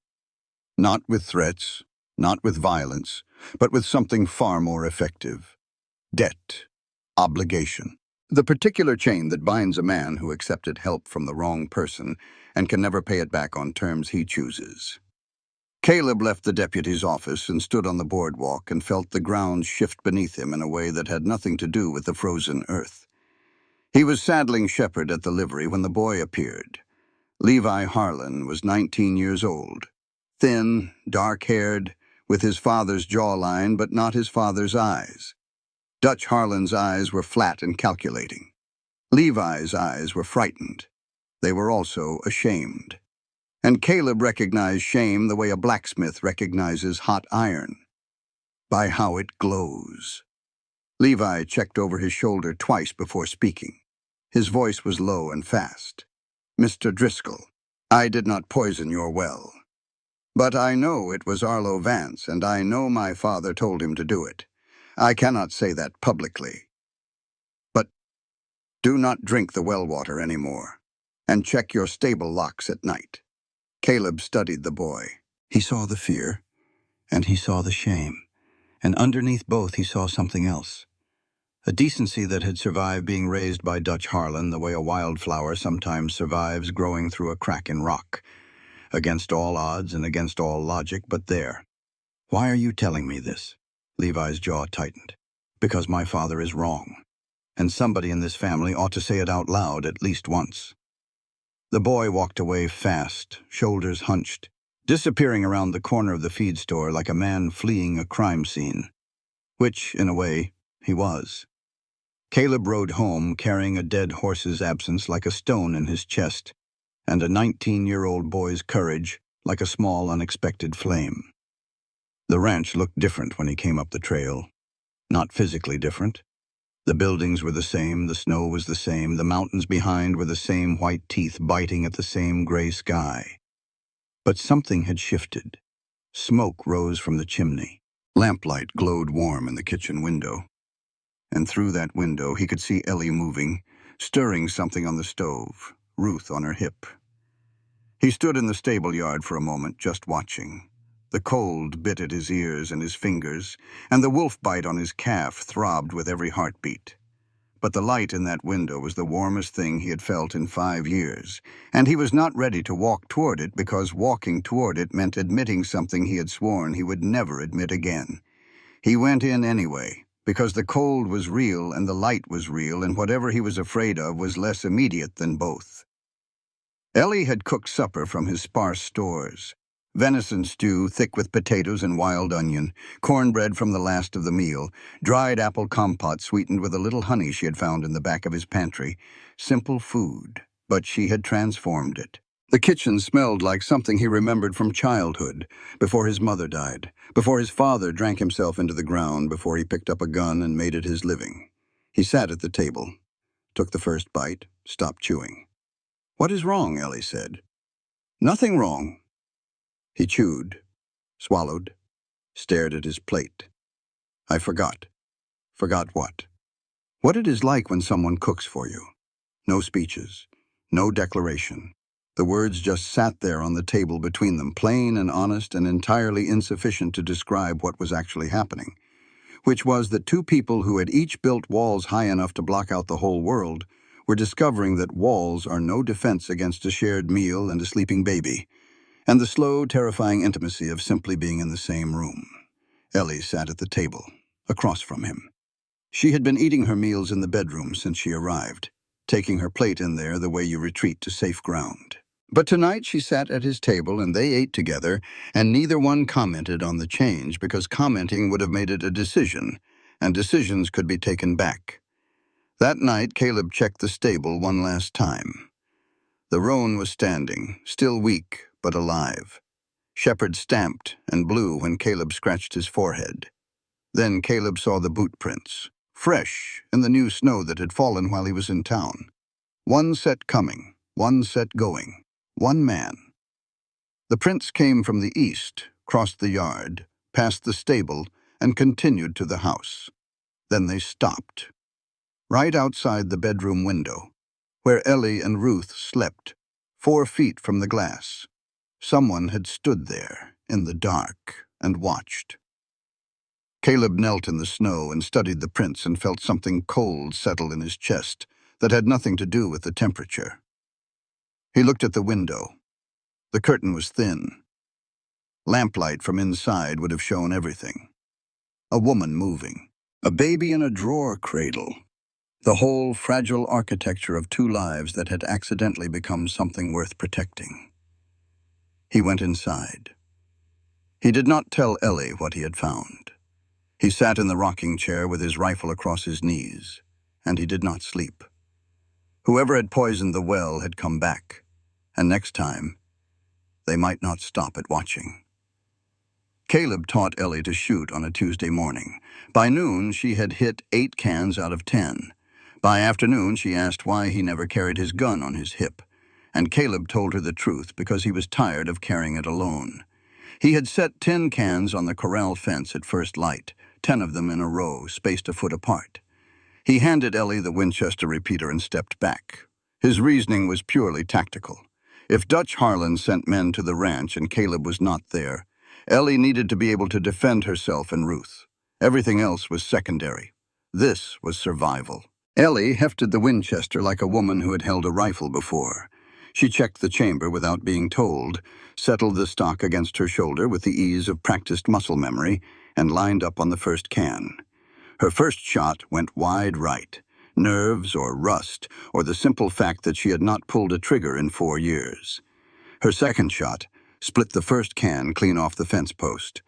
Not with threats, not with violence, but with something far more effective: debt, obligation. The particular chain that binds a man who accepted help from the wrong person and can never pay it back on terms he chooses. Caleb left the deputy's office and stood on the boardwalk and felt the ground shift beneath him in a way that had nothing to do with the frozen earth. He was saddling Shepard at the livery when the boy appeared. Levi Harlan was 19 years old, thin, dark-haired, with his father's jawline but not his father's eyes. Dutch Harlan's eyes were flat and calculating. Levi's eyes were frightened. They were also ashamed. And Caleb recognized shame the way a blacksmith recognizes hot iron, by how it glows. Levi checked over his shoulder twice before speaking. His voice was low and fast. "Mr. Driscoll, I did not poison your well. But I know it was Arlo Vance, and I know my father told him to do it. I cannot say that publicly. But do not drink the well water anymore, and check your stable locks at night." Caleb studied the boy. He saw the fear, and he saw the shame, and underneath both he saw something else. A decency that had survived being raised by Dutch Harlan the way a wildflower sometimes survives growing through a crack in rock, against all odds and against all logic, but there. "Why are you telling me this?" Levi's jaw tightened. "Because my father is wrong, and somebody in this family ought to say it out loud at least once." The boy walked away fast, shoulders hunched, disappearing around the corner of the feed store like a man fleeing a crime scene, which, in a way, he was. Caleb rode home carrying a dead horse's absence like a stone in his chest, and a 19-year-old boy's courage like a small, unexpected flame. The ranch looked different when he came up the trail. Not physically different. The buildings were the same, the snow was the same, the mountains behind were the same white teeth biting at the same gray sky. But something had shifted. Smoke rose from the chimney. Lamplight glowed warm in the kitchen window. And through that window he could see Ellie moving, stirring something on the stove, Ruth on her hip. He stood in the stable yard for a moment, just watching. The cold bit at his ears and his fingers, and the wolf bite on his calf throbbed with every heartbeat. But the light in that window was the warmest thing he had felt in 5 years, and he was not ready to walk toward it because walking toward it meant admitting something he had sworn he would never admit again. He went in anyway, because the cold was real and the light was real, and whatever he was afraid of was less immediate than both. Ellie had cooked supper from his sparse stores. Venison stew thick with potatoes and wild onion, cornbread from the last of the meal, dried apple compote sweetened with a little honey she had found in the back of his pantry. Simple food, but she had transformed it. The kitchen smelled like something he remembered from childhood, before his mother died, before his father drank himself into the ground, before he picked up a gun and made it his living. He sat at the table, took the first bite, stopped chewing. "What is wrong?" Ellie said. "Nothing wrong." He chewed, swallowed, stared at his plate. "I forgot." "Forgot what?" "What it is like when someone cooks for you. No speeches, no declaration. The words just sat there on the table between them, plain and honest and entirely insufficient to describe what was actually happening, which was that two people who had each built walls high enough to block out the whole world were discovering that walls are no defense against a shared meal and a sleeping baby, and the slow, terrifying intimacy of simply being in the same room. Ellie sat at the table, across from him. She had been eating her meals in the bedroom since she arrived, taking her plate in there the way you retreat to safe ground. But tonight she sat at his table and they ate together, and neither one commented on the change because commenting would have made it a decision, and decisions could be taken back. That night, Caleb checked the stable one last time. The roan was standing, still weak but alive. Shepard stamped and blew when Caleb scratched his forehead. Then Caleb saw the boot prints, fresh in the new snow that had fallen while he was in town. One set coming, one set going, one man. The prints came from the east, crossed the yard, past the stable, and continued to the house. Then they stopped, right outside the bedroom window, where Ellie and Ruth slept, 4 feet from the glass. Someone had stood there in the dark. and watched. Caleb knelt in the snow and studied the prints and felt something cold settle in his chest that had nothing to do with the temperature. He looked at the window. The curtain was thin. Lamplight from inside would have shown everything. A woman moving. A baby in a drawer cradle. The whole fragile architecture of two lives that had accidentally become something worth protecting. He went inside. He did not tell Ellie what he had found. He sat in the rocking chair with his rifle across his knees, and he did not sleep. Whoever had poisoned the well had come back, and next time, they might not stop at watching. Caleb taught Ellie to shoot on a Tuesday morning. By noon, she had hit 8 cans out of 10. By afternoon, she asked why he never carried his gun on his hip, and Caleb told her the truth because he was tired of carrying it alone. He had set 10 cans on the corral fence at first light, 10 of them in a row, spaced a foot apart. He handed Ellie the Winchester repeater and stepped back. His reasoning was purely tactical. If Dutch Harlan sent men to the ranch and Caleb was not there, Ellie needed to be able to defend herself and Ruth. Everything else was secondary. This was survival. Ellie hefted the Winchester like a woman who had held a rifle before. She checked the chamber without being told, settled the stock against her shoulder with the ease of practiced muscle memory, and lined up on the first can. Her first shot went wide right. Nerves or rust, or the simple fact that she had not pulled a trigger in 4 years. Her second shot split the first can clean off the fence post.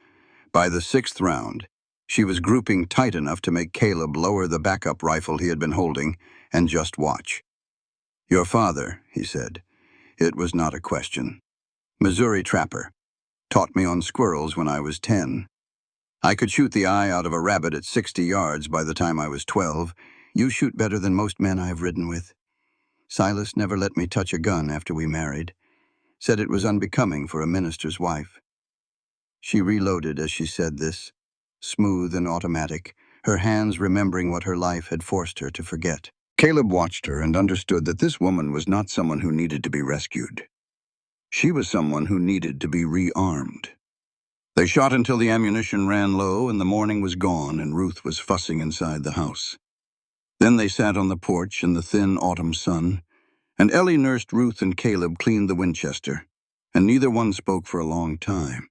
By the 6th round, she was grouping tight enough to make Caleb lower the backup rifle he had been holding and just watch. "Your father," he said. It was not a question. "Missouri trapper. Taught me on squirrels when I was 10. I could shoot the eye out of a rabbit at 60 yards by the time I was 12. You shoot better than most men I have ridden with. Silas never let me touch a gun after we married. Said it was unbecoming for a minister's wife." She reloaded as she said this, smooth and automatic, her hands remembering what her life had forced her to forget. Caleb watched her and understood that this woman was not someone who needed to be rescued. She was someone who needed to be rearmed. They shot until the ammunition ran low and the morning was gone and Ruth was fussing inside the house. Then they sat on the porch in the thin autumn sun, and Ellie nursed Ruth and Caleb cleaned the Winchester, and neither one spoke for a long time.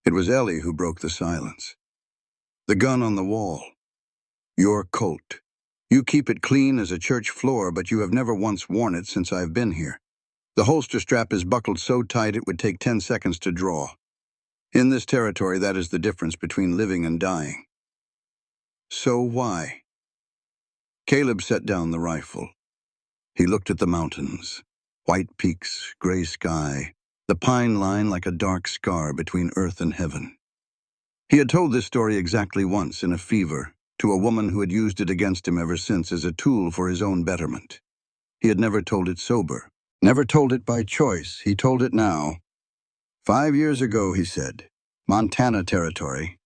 It was Ellie who broke the silence. "The gun on the wall. Your Colt. You keep it clean as a church floor, but you have never once worn it since I've been here. The holster strap is buckled so tight it would take 10 seconds to draw. In this territory, that is the difference between living and dying." "So why?" Caleb set down the rifle. He looked at the mountains. White peaks, gray sky, the pine line like a dark scar between earth and heaven. He had told this story exactly once in a fever to a woman who had used it against him ever since as a tool for his own betterment. He had never told it sober, never told it by choice. He told it now. 5 years ago, he said, Montana territory.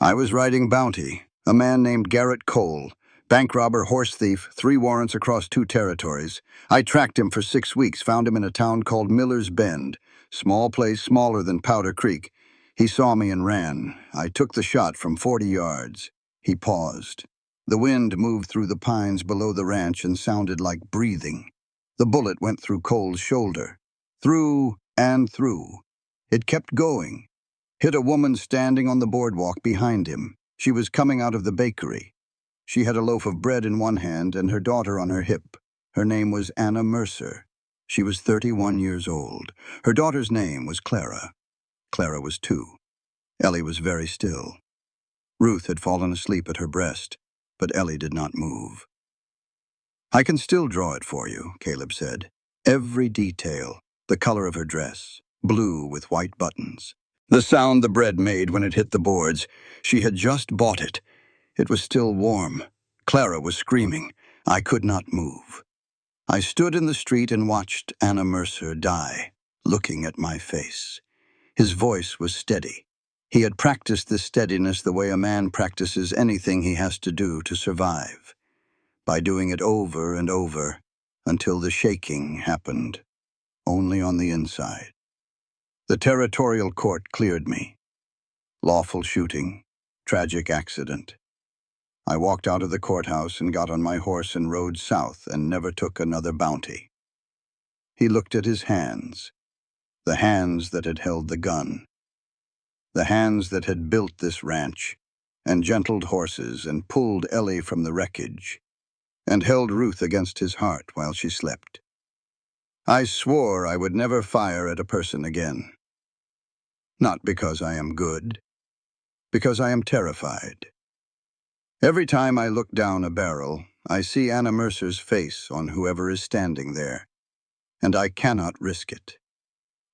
I was riding bounty. A man named Garrett Cole, bank robber, horse thief, 3 warrants across 2 territories. I tracked him for 6 weeks, found him in a town called Miller's Bend, small place smaller than Powder Creek. He saw me and ran. I took the shot from 40 yards. He paused. The wind moved through the pines below the ranch and sounded like breathing. The bullet went through Cole's shoulder. Through and through. It kept going. Hit a woman standing on the boardwalk behind him. She was coming out of the bakery. She had a loaf of bread in one hand and her daughter on her hip. Her name was Anna Mercer. She was 31 years old. Her daughter's name was Clara. Clara was 2. Ellie was very still. Ruth had fallen asleep at her breast, but Ellie did not move. I can still draw it for you, Caleb said. Every detail, the color of her dress, blue with white buttons. The sound the bread made when it hit the boards. She had just bought it. It was still warm. Clara was screaming. I could not move. I stood in the street and watched Anna Mercer die, looking at my face. His voice was steady. He had practiced this steadiness the way a man practices anything he has to do to survive, by doing it over and over until the shaking happened, only on the inside. The territorial court cleared me. Lawful shooting. Tragic accident. I walked out of the courthouse and got on my horse and rode south and never took another bounty. He looked at his hands, the hands that had held the gun, the hands that had built this ranch, and gentled horses and pulled Ellie from the wreckage, and held Ruth against his heart while she slept. I swore I would never fire at a person again. Not because I am good, because I am terrified. Every time I look down a barrel, I see Anna Mercer's face on whoever is standing there, and I cannot risk it.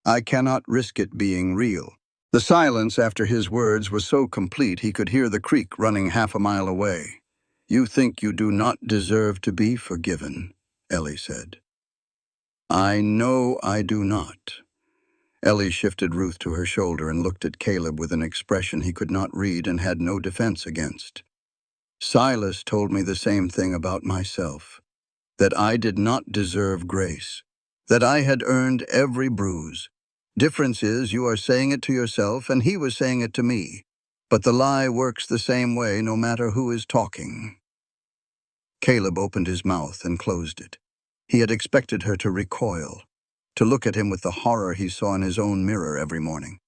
I cannot risk it being real. The silence after his words was so complete he could hear the creek running half a mile away. "You think you do not deserve to be forgiven," Ellie said. "I know I do not." Ellie shifted Ruth to her shoulder and looked at Caleb with an expression he could not read and had no defense against. "Silas told me the same thing about myself, that I did not deserve grace, that I had earned every bruise. Difference is you are saying it to yourself and he was saying it to me, but the lie works the same way no matter who is talking." Caleb opened his mouth and closed it. He had expected her to recoil, to look at him with the horror he saw in his own mirror every morning,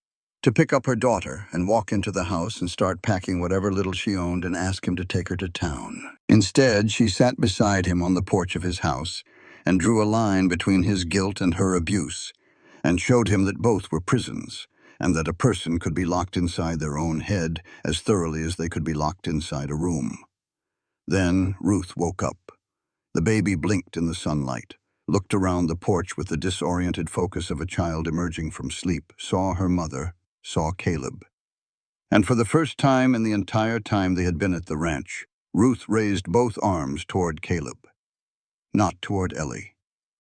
to pick up her daughter and walk into the house and start packing whatever little she owned and ask him to take her to town. Instead, she sat beside him on the porch of his house and drew a line between his guilt and her abuse, and showed him that both were prisons, and that a person could be locked inside their own head as thoroughly as they could be locked inside a room. Then Ruth woke up. The baby blinked in the sunlight, looked around the porch with the disoriented focus of a child emerging from sleep, saw her mother, saw Caleb. And for the first time in the entire time they had been at the ranch, Ruth raised both arms toward Caleb. Not toward Ellie,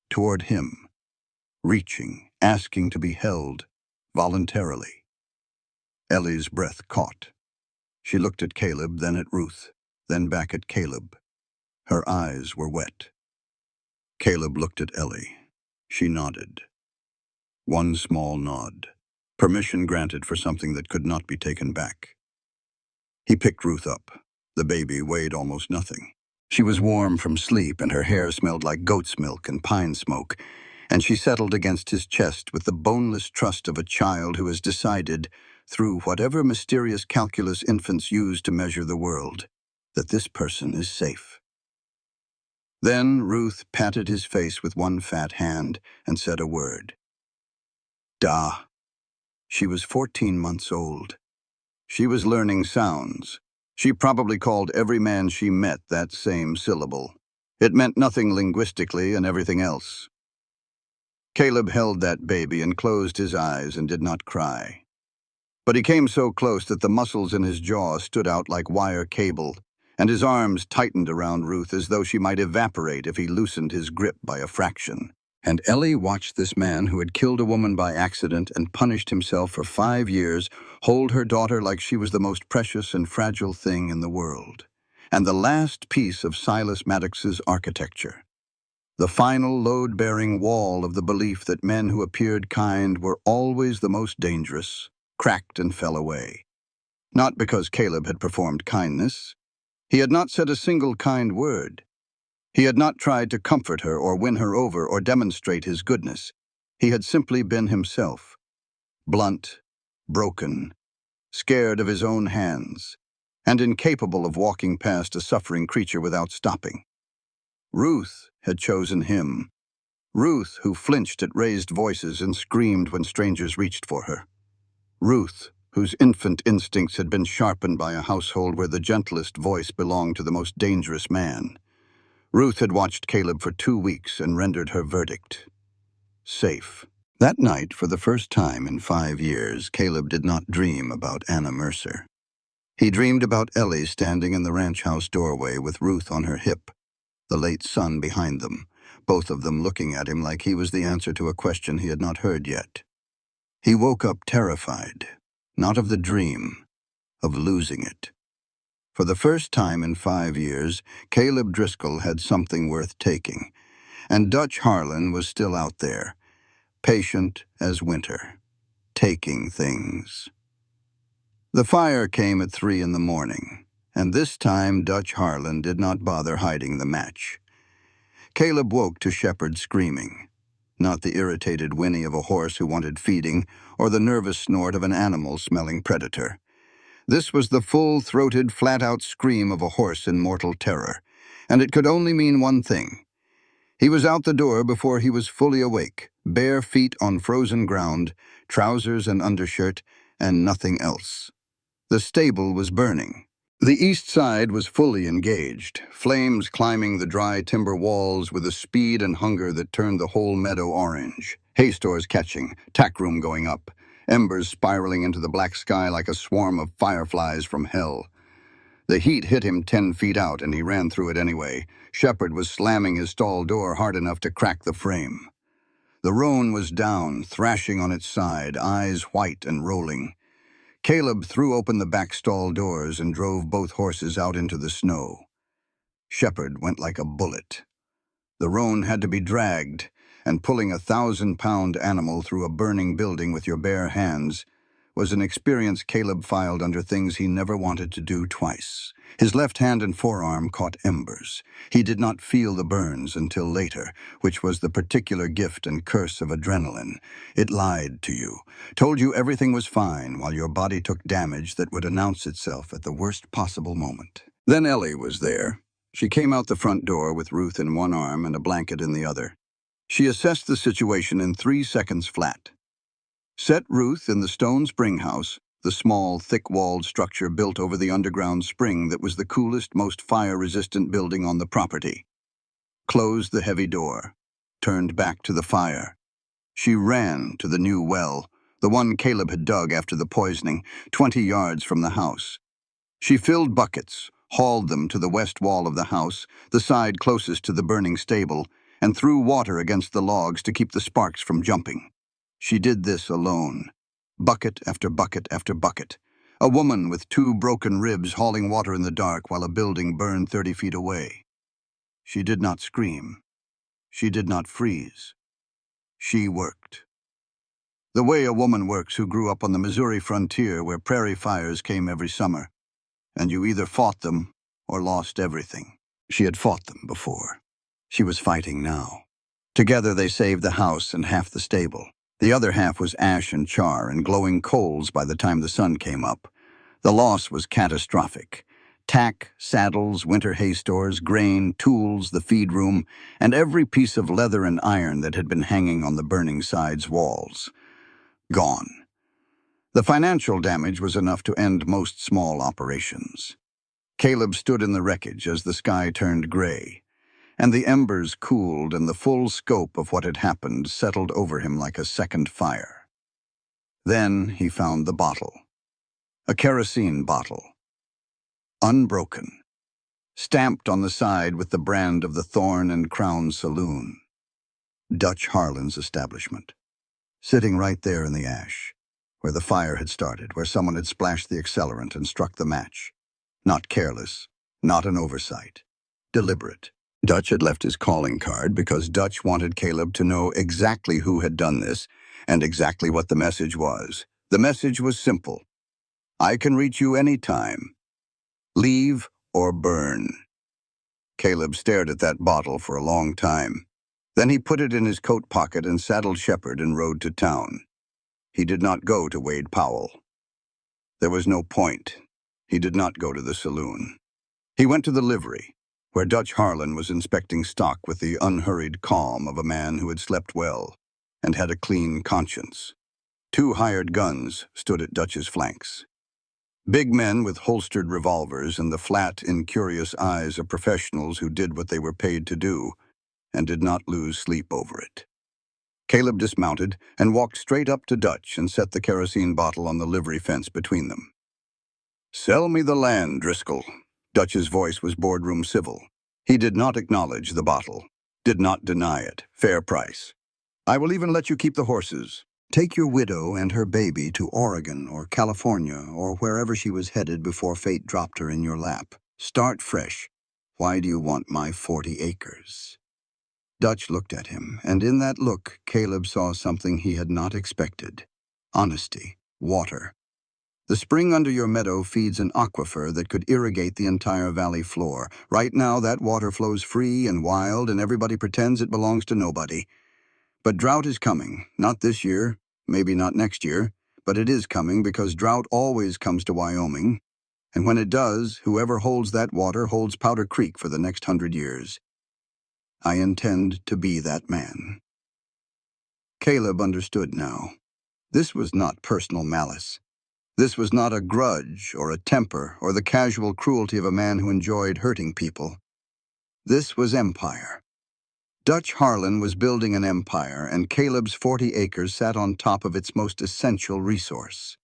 toward him, reaching, asking to be held, voluntarily. Ellie's breath caught. She looked at Caleb, then at Ruth, then back at Caleb. Her eyes were wet. Caleb looked at Ellie. She nodded. One small nod. Permission granted for something that could not be taken back. He picked Ruth up. The baby weighed almost nothing. She was warm from sleep, and her hair smelled like goat's milk and pine smoke, and she settled against his chest with the boneless trust of a child who has decided, through whatever mysterious calculus infants use to measure the world, that this person is safe. Then Ruth patted his face with one fat hand and said a word. Da. She was 14 months old. She was learning sounds. She probably called every man she met that same syllable. It meant nothing linguistically and everything else. Caleb held that baby and closed his eyes and did not cry. But he came so close that the muscles in his jaw stood out like wire cable, and his arms tightened around Ruth as though she might evaporate if he loosened his grip by a fraction. And Ellie watched this man who had killed a woman by accident and punished himself for 5 years hold her daughter like she was the most precious and fragile thing in the world, and the last piece of Silas Maddox's architecture. The final load-bearing wall of the belief that men who appeared kind were always the most dangerous, cracked and fell away. Not because Caleb had performed kindness. He had not said a single kind word. He had not tried to comfort her or win her over or demonstrate his goodness. He had simply been himself, blunt, broken, scared of his own hands, and incapable of walking past a suffering creature without stopping. Ruth had chosen him. Ruth, who flinched at raised voices and screamed when strangers reached for her. Ruth, whose infant instincts had been sharpened by a household where the gentlest voice belonged to the most dangerous man. Ruth had watched Caleb for 2 weeks and rendered her verdict. Safe. That night, for the first time in 5 years, Caleb did not dream about Anna Mercer. He dreamed about Ellie standing in the ranch house doorway with Ruth on her hip, the late sun behind them, both of them looking at him like he was the answer to a question he had not heard yet. He woke up terrified, not of the dream, of losing it. For the first time in 5 years, Caleb Driscoll had something worth taking, and Dutch Harlan was still out there, patient as winter, taking things. The fire came at 3 in the morning, and this time Dutch Harlan did not bother hiding the match. Caleb woke to Shepard screaming, not the irritated whinny of a horse who wanted feeding or the nervous snort of an animal-smelling predator. This was the full-throated, flat-out scream of a horse in mortal terror, and it could only mean one thing. He was out the door before he was fully awake, bare feet on frozen ground, trousers and undershirt, and nothing else. The stable was burning. The east side was fully engaged, flames climbing the dry timber walls with a speed and hunger that turned the whole meadow orange. Hay stores catching, tack room going up, embers spiraling into the black sky like a swarm of fireflies from hell. The heat hit him 10 feet out, and he ran through it anyway. Shepard was slamming his stall door hard enough to crack the frame. The roan was down, thrashing on its side, eyes white and rolling. Caleb threw open the back stall doors and drove both horses out into the snow. Shepard went like a bullet. The roan had to be dragged, and pulling a 1,000-pound animal through a burning building with your bare hands was an experience Caleb filed under things he never wanted to do twice. His left hand and forearm caught embers. He did not feel the burns until later, which was the particular gift and curse of adrenaline. It lied to you, told you everything was fine while your body took damage that would announce itself at the worst possible moment. Then Ellie was there. She came out the front door with Ruth in one arm and a blanket in the other. She assessed the situation in 3 seconds flat. Set Ruth in the stone spring house, the small, thick-walled structure built over the underground spring that was the coolest, most fire-resistant building on the property. Closed the heavy door. Turned back to the fire. She ran to the new well, the one Caleb had dug after the poisoning, 20 yards from the house. She filled buckets, hauled them to the west wall of the house, the side closest to the burning stable, and threw water against the logs to keep the sparks from jumping. She did this alone, bucket after bucket after bucket. A woman with 2 broken ribs hauling water in the dark while a building burned 30 feet away. She did not scream. She did not freeze. She worked. The way a woman works who grew up on the Missouri frontier where prairie fires came every summer, and you either fought them or lost everything. She had fought them before. She was fighting now. Together they saved the house and half the stable. The other half was ash and char and glowing coals by the time the sun came up. The loss was catastrophic. Tack, saddles, winter hay stores, grain, tools, the feed room, and every piece of leather and iron that had been hanging on the burning side's walls. Gone. The financial damage was enough to end most small operations. Caleb stood in the wreckage as the sky turned gray, and the embers cooled and the full scope of what had happened settled over him like a second fire. Then he found the bottle. A kerosene bottle. Unbroken. Stamped on the side with the brand of the Thorn and Crown Saloon. Dutch Harlan's establishment. Sitting right there in the ash, where the fire had started, where someone had splashed the accelerant and struck the match. Not careless, not an oversight. Deliberate. Dutch had left his calling card because Dutch wanted Caleb to know exactly who had done this and exactly what the message was. The message was simple. I can reach you any time. Leave or burn. Caleb stared at that bottle for a long time. Then he put it in his coat pocket and saddled Shepard and rode to town. He did not go to Wade Powell. There was no point. He did not go to the saloon. He went to the livery, where Dutch Harlan was inspecting stock with the unhurried calm of a man who had slept well and had a clean conscience. 2 hired guns stood at Dutch's flanks. Big men with holstered revolvers and the flat, incurious eyes of professionals who did what they were paid to do and did not lose sleep over it. Caleb dismounted and walked straight up to Dutch and set the kerosene bottle on the livery fence between them. "Sell me the land, Driscoll." Dutch's voice was boardroom civil. He did not acknowledge the bottle, did not deny it. Fair price. "I will even let you keep the horses. Take your widow and her baby to Oregon or California or wherever she was headed before fate dropped her in your lap. Start fresh. Why do you want my 40 acres? Dutch looked at him, and in that look, Caleb saw something he had not expected. Honesty. Water. The spring under your meadow feeds an aquifer that could irrigate the entire valley floor. Right now, that water flows free and wild, and everybody pretends it belongs to nobody. But drought is coming, not this year, maybe not next year, but it is coming because drought always comes to Wyoming. And when it does, whoever holds that water holds Powder Creek for the next 100 years. I intend to be that man. Caleb understood now. This was not personal malice. This was not a grudge or a temper or the casual cruelty of a man who enjoyed hurting people. This was empire. Dutch Harlan was building an empire, and Caleb's 40 acres sat on top of its most essential resource.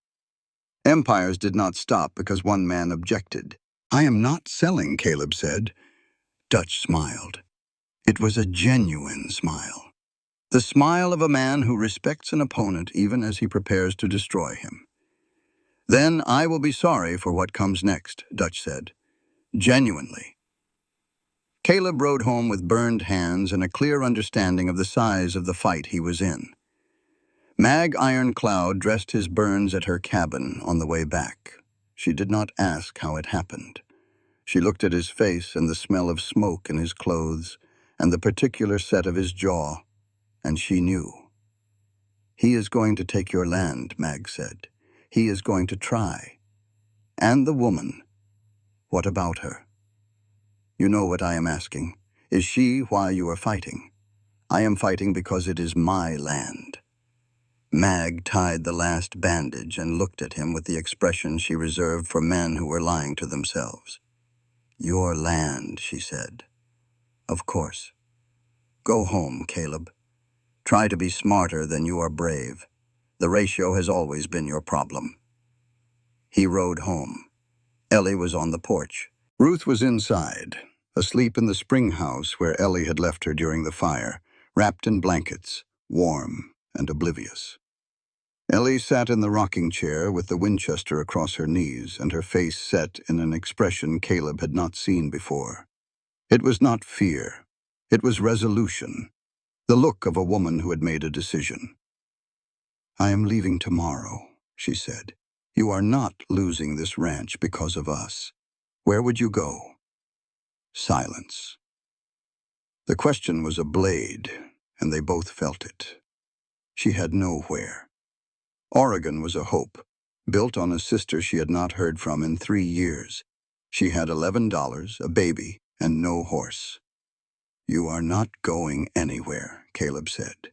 Empires did not stop because one man objected. "I am not selling," Caleb said. Dutch smiled. It was a genuine smile. The smile of a man who respects an opponent even as he prepares to destroy him. "Then I will be sorry for what comes next," Dutch said. Genuinely. Caleb rode home with burned hands and a clear understanding of the size of the fight he was in. Mag Ironcloud dressed his burns at her cabin on the way back. She did not ask how it happened. She looked at his face and the smell of smoke in his clothes and the particular set of his jaw, and she knew. "He is going to take your land," Mag said. "He is going to try. And the woman. What about her?" "You know what I am asking. Is she why you are fighting?" "I am fighting because it is my land." Mag tied the last bandage and looked at him with the expression she reserved for men who were lying to themselves. "Your land," she said. "Of course. Go home, Caleb. Try to be smarter than you are brave. The ratio has always been your problem." He rode home. Ellie was on the porch. Ruth was inside, asleep in the spring house where Ellie had left her during the fire, wrapped in blankets, warm and oblivious. Ellie sat in the rocking chair with the Winchester across her knees and her face set in an expression Caleb had not seen before. It was not fear. It was resolution, the look of a woman who had made a decision. "I am leaving tomorrow," she said. "You are not losing this ranch because of us. Where would you go?" Silence. The question was a blade, and they both felt it. She had nowhere. Oregon was a hope, built on a sister she had not heard from in 3 years. She had $11, a baby, and no horse. "You are not going anywhere," Caleb said.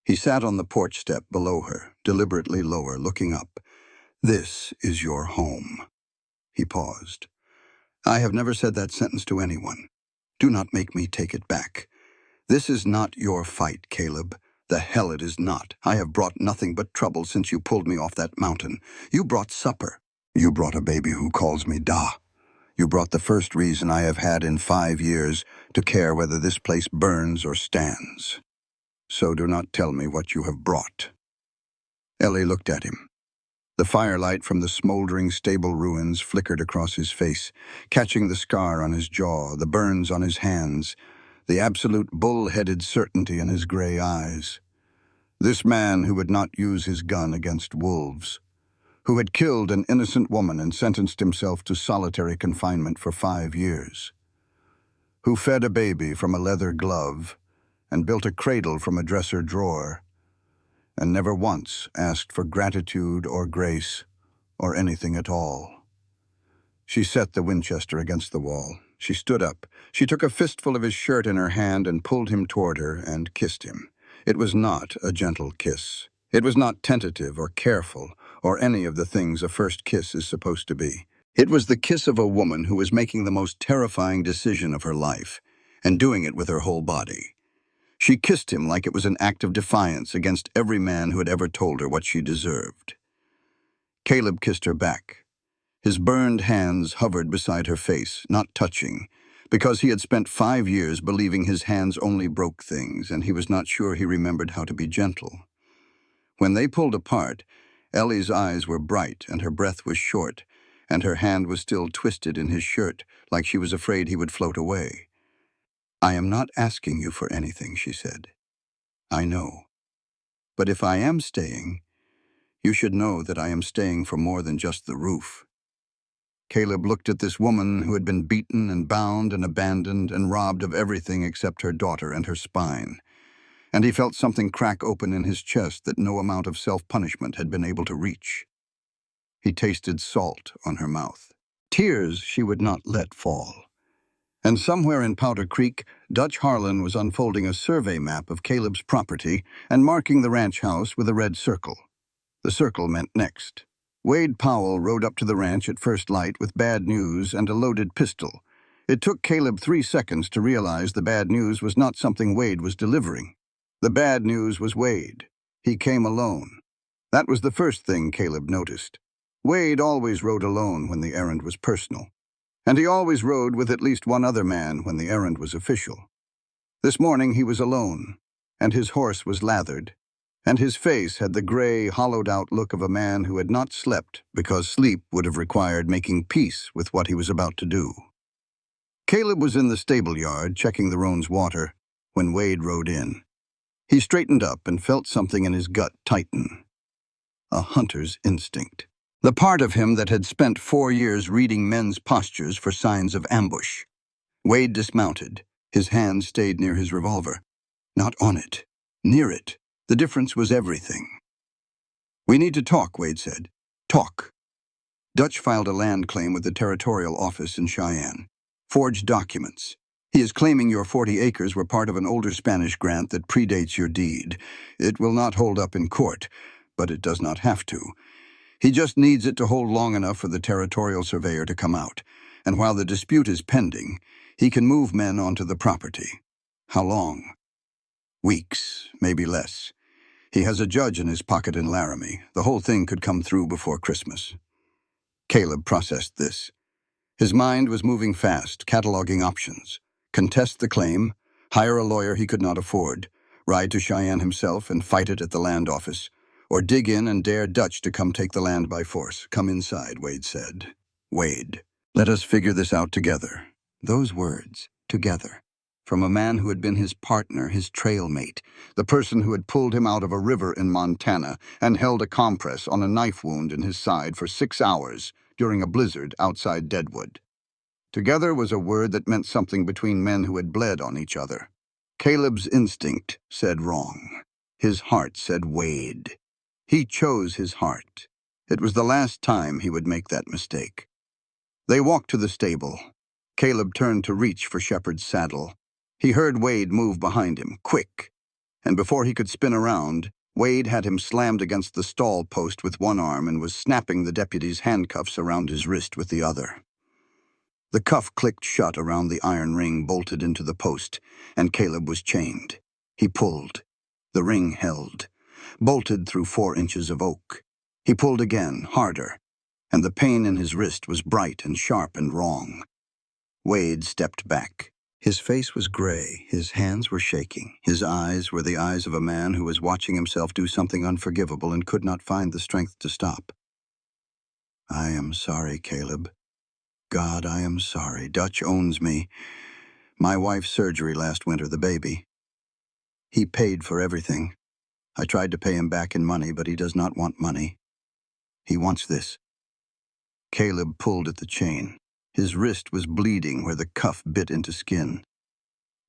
He sat on the porch step below her, deliberately lower, looking up. "This is your home." He paused. "I have never said that sentence to anyone. Do not make me take it back. This is not your fight, Caleb. The hell it is not. I have brought nothing but trouble since you pulled me off that mountain. You brought supper. You brought a baby who calls me Da. You brought the first reason I have had in 5 years to care whether this place burns or stands. So do not tell me what you have brought." Ellie looked at him. The firelight from the smoldering stable ruins flickered across his face, catching the scar on his jaw, the burns on his hands, the absolute bull-headed certainty in his gray eyes. This man who would not use his gun against wolves, who had killed an innocent woman and sentenced himself to solitary confinement for 5 years, who fed a baby from a leather glove and built a cradle from a dresser drawer, and never once asked for gratitude or grace or anything at all. She set the Winchester against the wall. She stood up. She took a fistful of his shirt in her hand and pulled him toward her and kissed him. It was not a gentle kiss. It was not tentative or careful or any of the things a first kiss is supposed to be. It was the kiss of a woman who was making the most terrifying decision of her life and doing it with her whole body. She kissed him like it was an act of defiance against every man who had ever told her what she deserved. Caleb kissed her back. His burned hands hovered beside her face, not touching, because he had spent 5 years believing his hands only broke things, and he was not sure he remembered how to be gentle. When they pulled apart, Ellie's eyes were bright and her breath was short, and her hand was still twisted in his shirt, like she was afraid he would float away. "I am not asking you for anything," she said. "I know. But if I am staying, You should know that I am staying for more than just the roof." Caleb looked at this woman who had been beaten and bound and abandoned and robbed of everything except her daughter and her spine, and he felt something crack open in his chest that no amount of self-punishment had been able to reach. He tasted salt on her mouth. Tears she would not let fall. And somewhere in Powder Creek, Dutch Harlan was unfolding a survey map of Caleb's property and marking the ranch house with a red circle. The circle meant next. Wade Powell rode up to the ranch at first light with bad news and a loaded pistol. It took Caleb 3 seconds to realize the bad news was not something Wade was delivering. The bad news was Wade. He came alone. That was the first thing Caleb noticed. Wade always rode alone when the errand was personal, and he always rode with at least one other man when the errand was official. This morning he was alone, and his horse was lathered, and his face had the gray, hollowed-out look of a man who had not slept because sleep would have required making peace with what he was about to do. Caleb was in the stable yard checking the roan's water when Wade rode in. He straightened up and felt something in his gut tighten. A hunter's instinct. The part of him that had spent 4 years reading men's postures for signs of ambush. Wade dismounted. His hand stayed near his revolver. Not on it. Near it. The difference was everything. "We need to talk," Wade said. "Talk." Dutch filed a land claim with the territorial office in Cheyenne. Forged documents. He is claiming your 40 acres were part of an older Spanish grant that predates your deed. It will not hold up in court, but it does not have to. He just needs it to hold long enough for the territorial surveyor to come out, and while the dispute is pending, he can move men onto the property. How long? Weeks, maybe less. He has a judge in his pocket in Laramie. The whole thing could come through before Christmas. Caleb processed this. His mind was moving fast, cataloging options. Contest the claim, hire a lawyer he could not afford, ride to Cheyenne himself and fight it at the land office, or dig in and dare Dutch to come take the land by force. "Come inside," Wade said. "Wade, let us figure this out together." Those words, together, from a man who had been his partner, his trail mate, the person who had pulled him out of a river in Montana and held a compress on a knife wound in his side for 6 hours during a blizzard outside Deadwood. Together was a word that meant something between men who had bled on each other. Caleb's instinct said wrong. His heart said Wade. He chose his heart. It was the last time he would make that mistake. They walked to the stable. Caleb turned to reach for Shepard's saddle. He heard Wade move behind him, quick, and before he could spin around, Wade had him slammed against the stall post with one arm and was snapping the deputy's handcuffs around his wrist with the other. The cuff clicked shut around the iron ring bolted into the post, and Caleb was chained. He pulled. The ring held, bolted through 4 inches of oak. He pulled again, harder, and the pain in his wrist was bright and sharp and wrong. Wade stepped back. His face was gray, his hands were shaking. His eyes were the eyes of a man who was watching himself do something unforgivable and could not find the strength to stop. "I am sorry, Caleb. God, I am sorry. Dutch owns me. My wife's surgery last winter, the baby. He paid for everything. I tried to pay him back in money, but he does not want money. He wants this." Caleb pulled at the chain. His wrist was bleeding where the cuff bit into skin.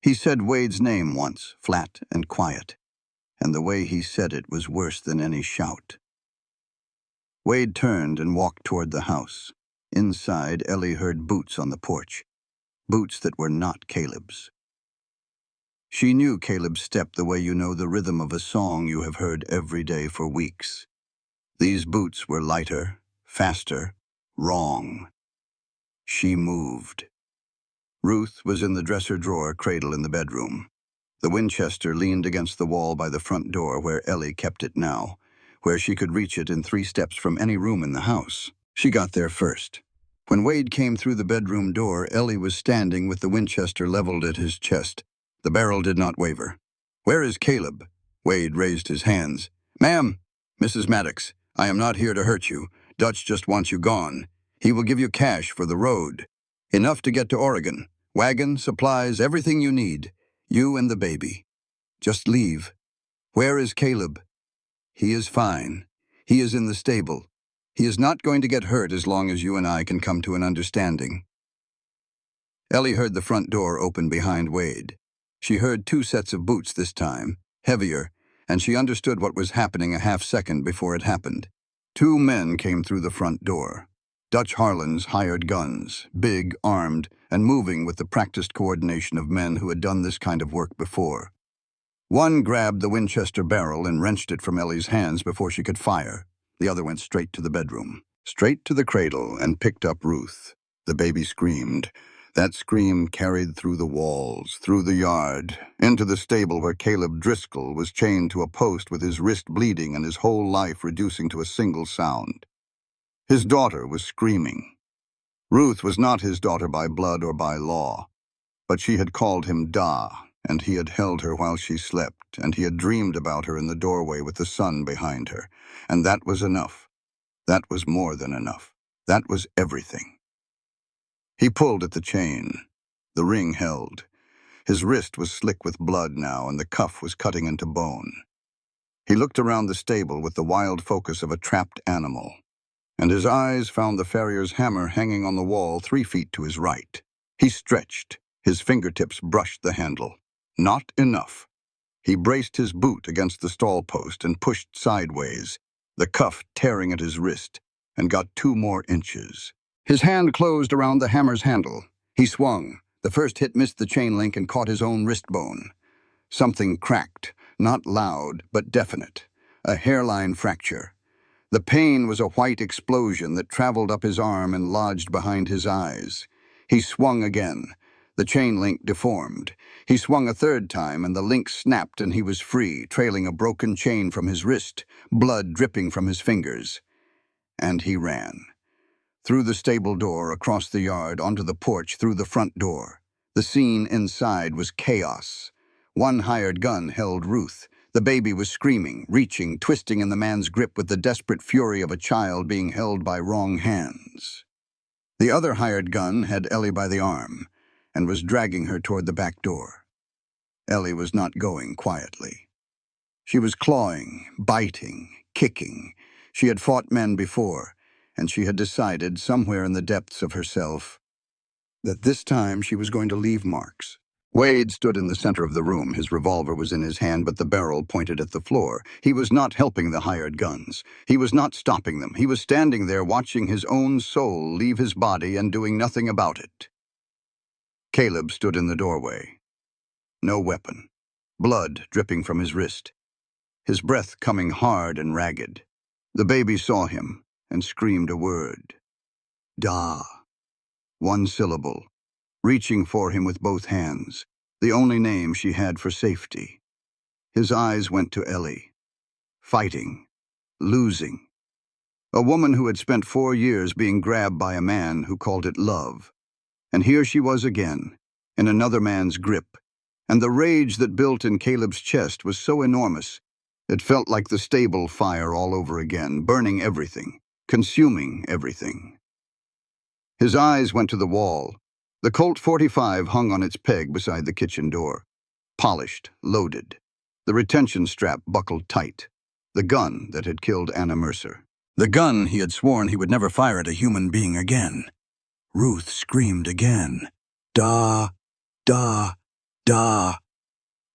He said Wade's name once, flat and quiet, and the way he said it was worse than any shout. Wade turned and walked toward the house. Inside, Ellie heard boots on the porch, boots that were not Caleb's. She knew Caleb's step the way you know the rhythm of a song you have heard every day for weeks. These boots were lighter, faster, wrong. She moved. Ruth was in the dresser drawer cradle in the bedroom. The Winchester leaned against the wall by the front door where Ellie kept it now, where she could reach it in 3 steps from any room in the house. She got there first. When Wade came through the bedroom door, Ellie was standing with the Winchester leveled at his chest. The barrel did not waver. "Where is Caleb?" Wade raised his hands. "Ma'am, Mrs. Maddox, I am not here to hurt you. Dutch just wants you gone. He will give you cash for the road. Enough to get to Oregon. Wagon, supplies, everything you need. You and the baby. Just leave. Where is Caleb?" "He is fine. He is in the stable. He is not going to get hurt as long as you and I can come to an understanding." Ellie heard the front door open behind Wade. She heard 2 sets of boots this time, heavier, and she understood what was happening a half-second before it happened. 2 men came through the front door. Dutch Harlan's hired guns, big, armed, and moving with the practiced coordination of men who had done this kind of work before. One grabbed the Winchester barrel and wrenched it from Ellie's hands before she could fire. The other went straight to the bedroom, straight to the cradle, and picked up Ruth. The baby screamed. That scream carried through the walls, through the yard, into the stable where Caleb Driscoll was chained to a post with his wrist bleeding and his whole life reducing to a single sound. His daughter was screaming. Ruth was not his daughter by blood or by law, but she had called him Da, and he had held her while she slept, and he had dreamed about her in the doorway with the sun behind her, and that was enough. That was more than enough. That was everything. He pulled at the chain. The ring held. His wrist was slick with blood now, and the cuff was cutting into bone. He looked around the stable with the wild focus of a trapped animal, and his eyes found the farrier's hammer hanging on the wall 3 feet to his right. He stretched. His fingertips brushed the handle. Not enough. He braced his boot against the stall post and pushed sideways, the cuff tearing at his wrist, and got 2 more inches. His hand closed around the hammer's handle. He swung. The first hit missed the chain link and caught his own wrist bone. Something cracked, not loud, but definite. A hairline fracture. The pain was a white explosion that traveled up his arm and lodged behind his eyes. He swung again. The chain link deformed. He swung a 3rd time, and the link snapped and he was free, trailing a broken chain from his wrist, blood dripping from his fingers. And he ran. Through the stable door, across the yard, onto the porch, through the front door. The scene inside was chaos. 1 hired gun held Ruth. The baby was screaming, reaching, twisting in the man's grip with the desperate fury of a child being held by wrong hands. The other hired gun had Ellie by the arm and was dragging her toward the back door. Ellie was not going quietly. She was clawing, biting, kicking. She had fought men before, and she had decided, somewhere in the depths of herself, that this time she was going to leave marks. Wade stood in the center of the room. His revolver was in his hand, but the barrel pointed at the floor. He was not helping the hired guns. He was not stopping them. He was standing there watching his own soul leave his body and doing nothing about it. Caleb stood in the doorway. No weapon. Blood dripping from his wrist. His breath coming hard and ragged. The baby saw him and screamed a word. Da. 1 syllable. Reaching for him with both hands, the only name she had for safety. His eyes went to Ellie. Fighting. Losing. A woman who had spent 4 years being grabbed by a man who called it love. And here she was again, in another man's grip, and the rage that built in Caleb's chest was so enormous, it felt like the stable fire all over again, burning everything, consuming everything. His eyes went to the wall. The Colt .45 hung on its peg beside the kitchen door. Polished, loaded. The retention strap buckled tight. The gun that had killed Anna Mercer. The gun he had sworn he would never fire at a human being again. Ruth screamed again. Da, da, da.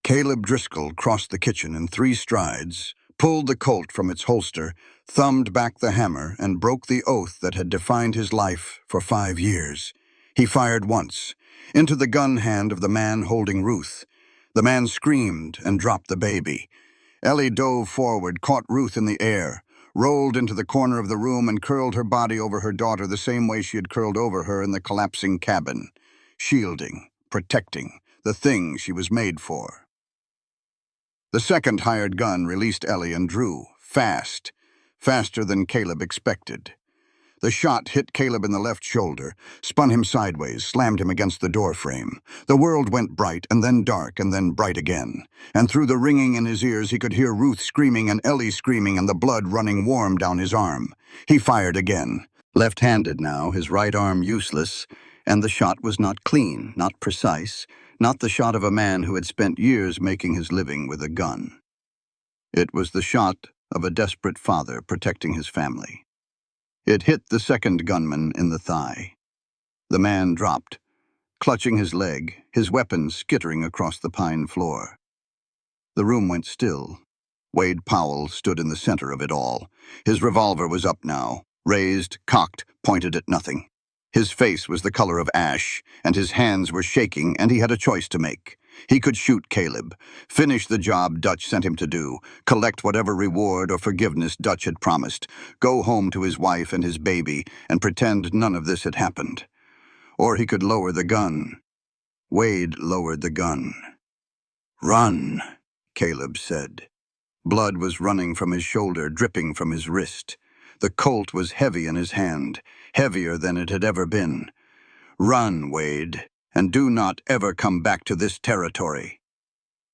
Caleb Driscoll crossed the kitchen in 3 strides, pulled the Colt from its holster, thumbed back the hammer, and broke the oath that had defined his life for 5 years. He fired once, into the gun hand of the man holding Ruth. The man screamed and dropped the baby. Ellie dove forward, caught Ruth in the air, rolled into the corner of the room and curled her body over her daughter the same way she had curled over her in the collapsing cabin, shielding, protecting, the thing she was made for. The second hired gun released Ellie and drew, fast, faster than Caleb expected. The shot hit Caleb in the left shoulder, spun him sideways, slammed him against the door frame. The world went bright, and then dark, and then bright again. And through the ringing in his ears, he could hear Ruth screaming and Ellie screaming and the blood running warm down his arm. He fired again. Left-handed now, his right arm useless, and the shot was not clean, not precise, not the shot of a man who had spent years making his living with a gun. It was the shot of a desperate father protecting his family. It hit the second gunman in the thigh. The man dropped, clutching his leg, his weapon skittering across the pine floor. The room went still. Wade Powell stood in the center of it all. His revolver was up now, raised, cocked, pointed at nothing. His face was the color of ash, and his hands were shaking, and he had a choice to make. He could shoot Caleb, finish the job Dutch sent him to do, collect whatever reward or forgiveness Dutch had promised, go home to his wife and his baby, and pretend none of this had happened. Or he could lower the gun. Wade lowered the gun. "Run," Caleb said. Blood was running from his shoulder, dripping from his wrist. The Colt was heavy in his hand, heavier than it had ever been. "Run, Wade, and do not ever come back to this territory."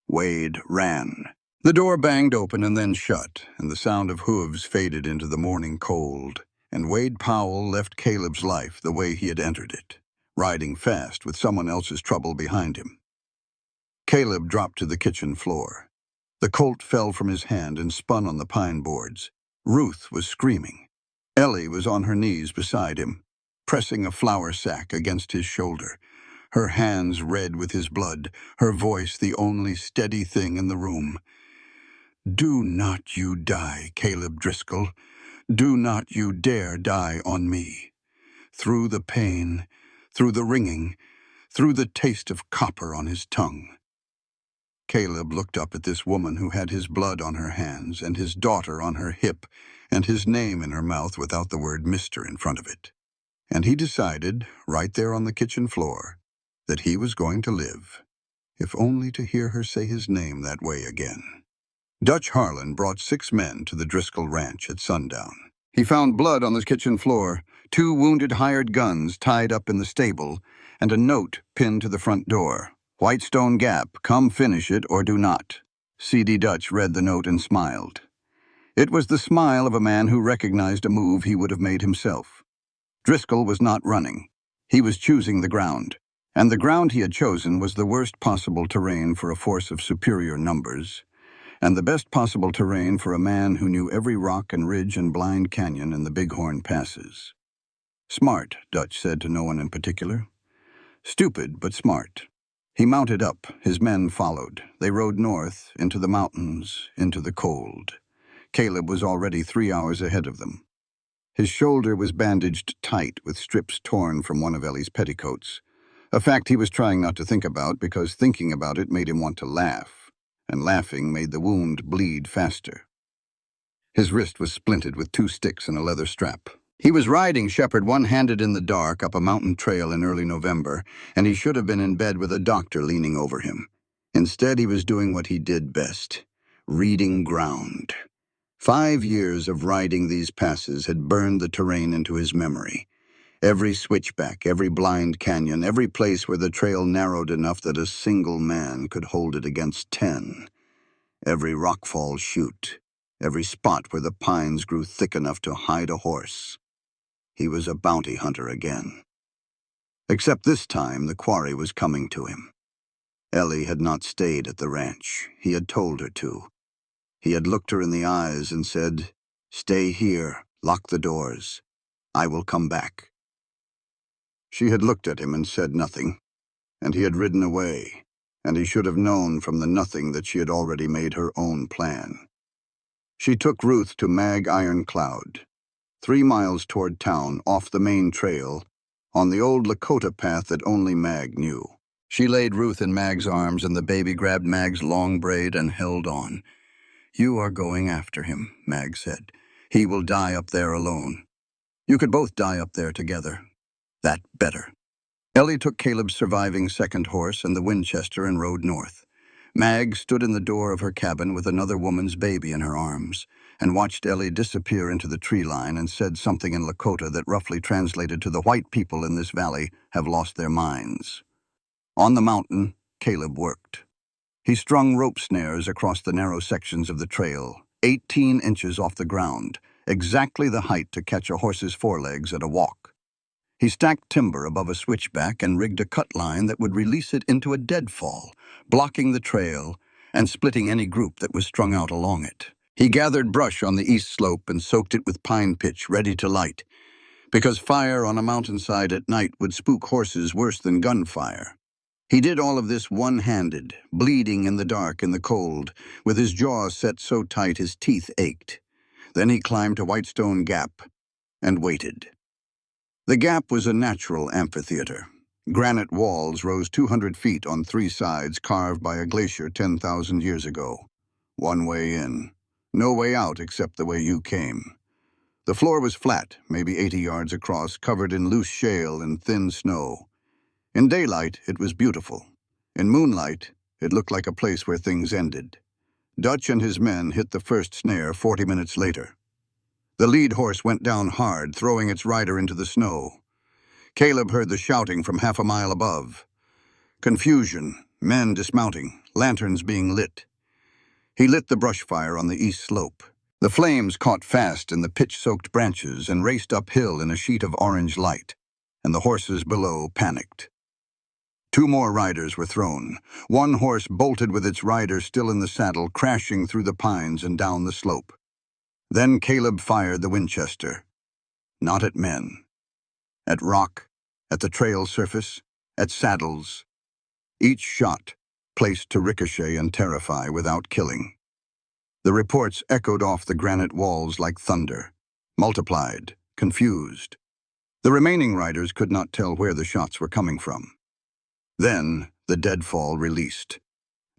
Wade ran. The door banged open and then shut, and the sound of hooves faded into the morning cold, and Wade Powell left Caleb's life the way he had entered it, riding fast with someone else's trouble behind him. Caleb dropped to the kitchen floor. The Colt fell from his hand and spun on the pine boards. Ruth was screaming. Ellie was on her knees beside him, pressing a flour sack against his shoulder, her hands red with his blood, her voice the only steady thing in the room. "Do not you die, Caleb Driscoll. Do not you dare die on me. Through the pain, through the ringing, through the taste of copper on his tongue." Caleb looked up at this woman who had his blood on her hands and his daughter on her hip and his name in her mouth without the word Mr. in front of it. And he decided, right there on the kitchen floor, that he was going to live, if only to hear her say his name that way again. Dutch Harlan brought 6 men to the Driscoll ranch at sundown. He found blood on the kitchen floor, 2 wounded hired guns tied up in the stable, and a note pinned to the front door. "Whitestone Gap, come finish it or do not." C.D. Dutch read the note and smiled. It was the smile of a man who recognized a move he would have made himself. Driscoll was not running. He was choosing the ground. And the ground he had chosen was the worst possible terrain for a force of superior numbers, and the best possible terrain for a man who knew every rock and ridge and blind canyon in the Bighorn Passes. "Smart," Dutch said to no one in particular. "Stupid, but smart." He mounted up. His men followed. They rode north, into the mountains, into the cold. Caleb was already 3 hours ahead of them. His shoulder was bandaged tight with strips torn from one of Ellie's petticoats, a fact he was trying not to think about because thinking about it made him want to laugh, and laughing made the wound bleed faster. His wrist was splinted with 2 sticks and a leather strap. He was riding Shepherd one-handed in the dark up a mountain trail in early November, and he should have been in bed with a doctor leaning over him. Instead, he was doing what he did best, reading ground. 5 years of riding these passes had burned the terrain into his memory. Every switchback, every blind canyon, every place where the trail narrowed enough that a single man could hold it against 10. Every rockfall chute, every spot where the pines grew thick enough to hide a horse. He was a bounty hunter again. Except this time the quarry was coming to him. Ellie had not stayed at the ranch. He had told her to. He had looked her in the eyes and said, "Stay here, lock the doors. I will come back." She had looked at him and said nothing, and he had ridden away, and he should have known from the nothing that she had already made her own plan. She took Ruth to Mag Ironcloud, 3 miles toward town, off the main trail, on the old Lakota path that only Mag knew. She laid Ruth in Mag's arms, and the baby grabbed Mag's long braid and held on. "You are going after him," Mag said. "He will die up there alone. You could both die up there together. That better." Ellie took Caleb's surviving second horse and the Winchester and rode north. Mag stood in the door of her cabin with another woman's baby in her arms, and watched Ellie disappear into the tree line and said something in Lakota that roughly translated to "The white people in this valley have lost their minds." On the mountain, Caleb worked. He strung rope snares across the narrow sections of the trail, 18 inches off the ground, exactly the height to catch a horse's forelegs at a walk. He stacked timber above a switchback and rigged a cut line that would release it into a deadfall, blocking the trail and splitting any group that was strung out along it. He gathered brush on the east slope and soaked it with pine pitch, ready to light, because fire on a mountainside at night would spook horses worse than gunfire. He did all of this one-handed, bleeding in the dark and the cold, with his jaws set so tight his teeth ached. Then he climbed to Whitestone Gap and waited. The gap was a natural amphitheater. Granite walls rose 200 feet on three sides, carved by a glacier 10,000 years ago. One way in. No way out except the way you came. The floor was flat, maybe 80 yards across, covered in loose shale and thin snow. In daylight, it was beautiful. In moonlight, it looked like a place where things ended. Dutch and his men hit the first snare 40 minutes later. The lead horse went down hard, throwing its rider into the snow. Caleb heard the shouting from half a mile above. Confusion, men dismounting, lanterns being lit. He lit the brush fire on the east slope. The flames caught fast in the pitch-soaked branches and raced uphill in a sheet of orange light, and the horses below panicked. Two more riders were thrown. One horse bolted with its rider still in the saddle, crashing through the pines and down the slope. Then Caleb fired the Winchester. Not at men. At rock, at the trail surface, at saddles. Each shot, placed to ricochet and terrify without killing. The reports echoed off the granite walls like thunder, multiplied, confused. The remaining riders could not tell where the shots were coming from. Then, the deadfall released.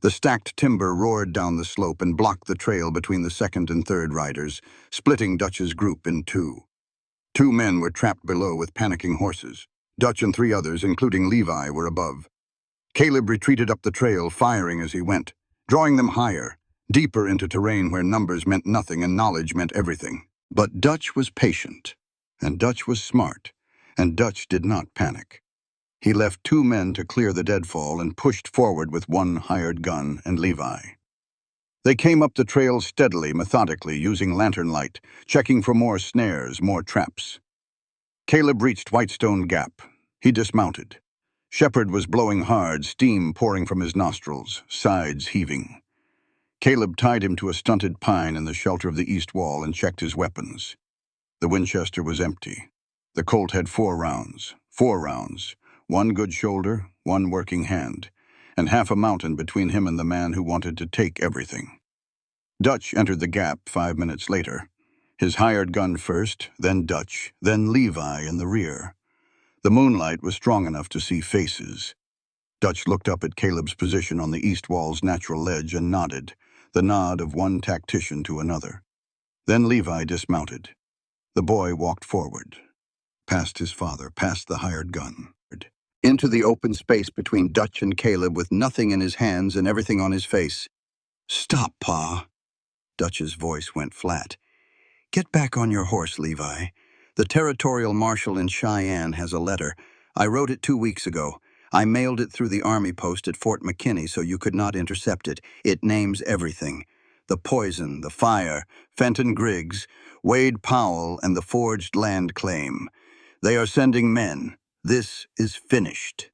The stacked timber roared down the slope and blocked the trail between the second and third riders, splitting Dutch's group in two. Two men were trapped below with panicking horses. Dutch and three others, including Levi, were above. Caleb retreated up the trail, firing as he went, drawing them higher, deeper into terrain where numbers meant nothing and knowledge meant everything. But Dutch was patient, and Dutch was smart, and Dutch did not panic. He left two men to clear the deadfall and pushed forward with one hired gun and Levi. They came up the trail steadily, methodically, using lantern light, checking for more snares, more traps. Caleb reached Whitestone Gap. He dismounted. Shepard was blowing hard, steam pouring from his nostrils, sides heaving. Caleb tied him to a stunted pine in the shelter of the east wall and checked his weapons. The Winchester was empty. The Colt had 4 rounds. 4 rounds. One good shoulder, one working hand, and half a mountain between him and the man who wanted to take everything. Dutch entered the gap 5 minutes later. His hired gun first, then Dutch, then Levi in the rear. The moonlight was strong enough to see faces. Dutch looked up at Caleb's position on the east wall's natural ledge and nodded, the nod of one tactician to another. Then Levi dismounted. The boy walked forward, past his father, past the hired gun, into the open space between Dutch and Caleb with nothing in his hands and everything on his face. "Stop, Pa." Dutch's voice went flat. "Get back on your horse, Levi. The territorial marshal in Cheyenne has a letter. I wrote it 2 weeks ago. I mailed it through the army post at Fort McKinney so you could not intercept it. It names everything. The poison, the fire, Fenton Griggs, Wade Powell, and the forged land claim. They are sending men. This is finished."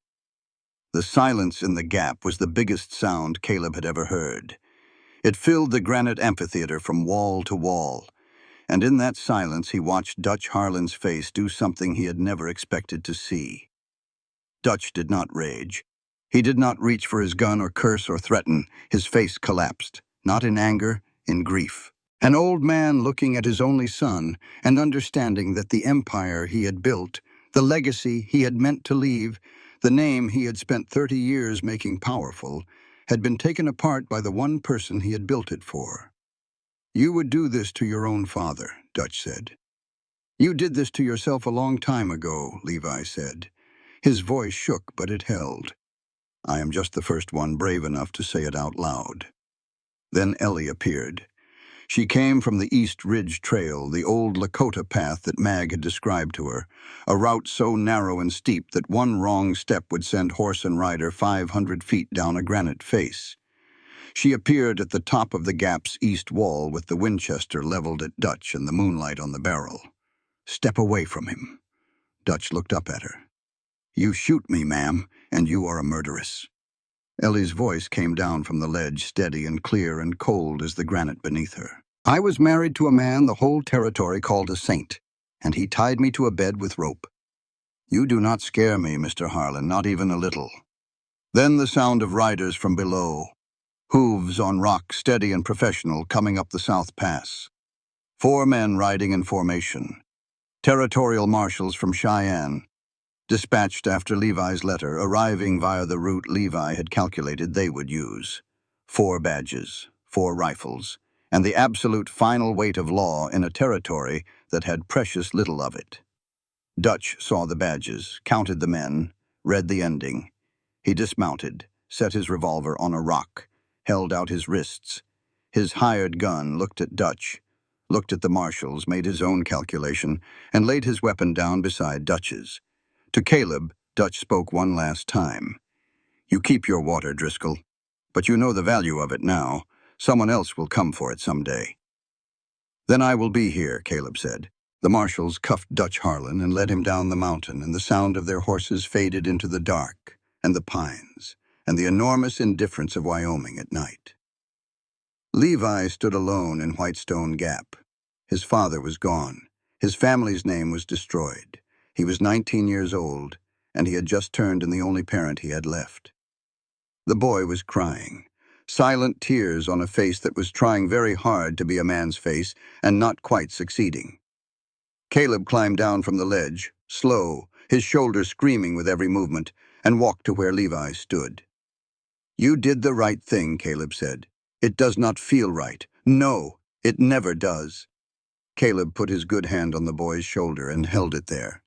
The silence in the gap was the biggest sound Caleb had ever heard. It filled the granite amphitheater from wall to wall, and in that silence he watched Dutch Harlan's face do something he had never expected to see. Dutch did not rage. He did not reach for his gun or curse or threaten. His face collapsed, not in anger, in grief. An old man looking at his only son and understanding that the empire he had built, the legacy he had meant to leave, the name he had spent 30 years making powerful, had been taken apart by the one person he had built it for. "You would do this to your own father," Dutch said. "You did this to yourself a long time ago," Levi said. His voice shook, but it held. "I am just the first one brave enough to say it out loud." Then Ellie appeared. She came from the East Ridge Trail, the old Lakota path that Mag had described to her, a route so narrow and steep that one wrong step would send horse and rider 500 feet down a granite face. She appeared at the top of the gap's east wall with the Winchester leveled at Dutch and the moonlight on the barrel. "Step away from him." Dutch looked up at her. "You shoot me, ma'am, and you are a murderess." Ellie's voice came down from the ledge, steady and clear and cold as the granite beneath her. I was married to a man the whole territory called a saint, and he tied me to a bed with rope. You do not scare me, Mr. Harlan, not even a little. Then the sound of riders from below, hooves on rock, steady and professional, coming up the South Pass. 4 men riding in formation. Territorial marshals from Cheyenne, dispatched after Levi's letter, arriving via the route Levi had calculated they would use. 4 badges, 4 rifles, and the absolute final weight of law in a territory that had precious little of it. Dutch saw the badges, counted the men, read the ending. He dismounted, set his revolver on a rock, held out his wrists. His hired gun looked at Dutch, looked at the marshals, made his own calculation, and laid his weapon down beside Dutch's. To Caleb, Dutch spoke one last time. You keep your water, Driscoll, but you know the value of it now. Someone else will come for it someday. Then I will be here, Caleb said. The marshals cuffed Dutch Harlan and led him down the mountain, and the sound of their horses faded into the dark, and the pines, and the enormous indifference of Wyoming at night. Levi stood alone in Whitestone Gap. His father was gone. His family's name was destroyed. He was 19 years old, and he had just turned in the only parent he had left. The boy was crying, silent tears on a face that was trying very hard to be a man's face and not quite succeeding. Caleb climbed down from the ledge, slow, his shoulders screaming with every movement, and walked to where Levi stood. You did the right thing, Caleb said. It does not feel right. No, it never does. Caleb put his good hand on the boy's shoulder and held it there.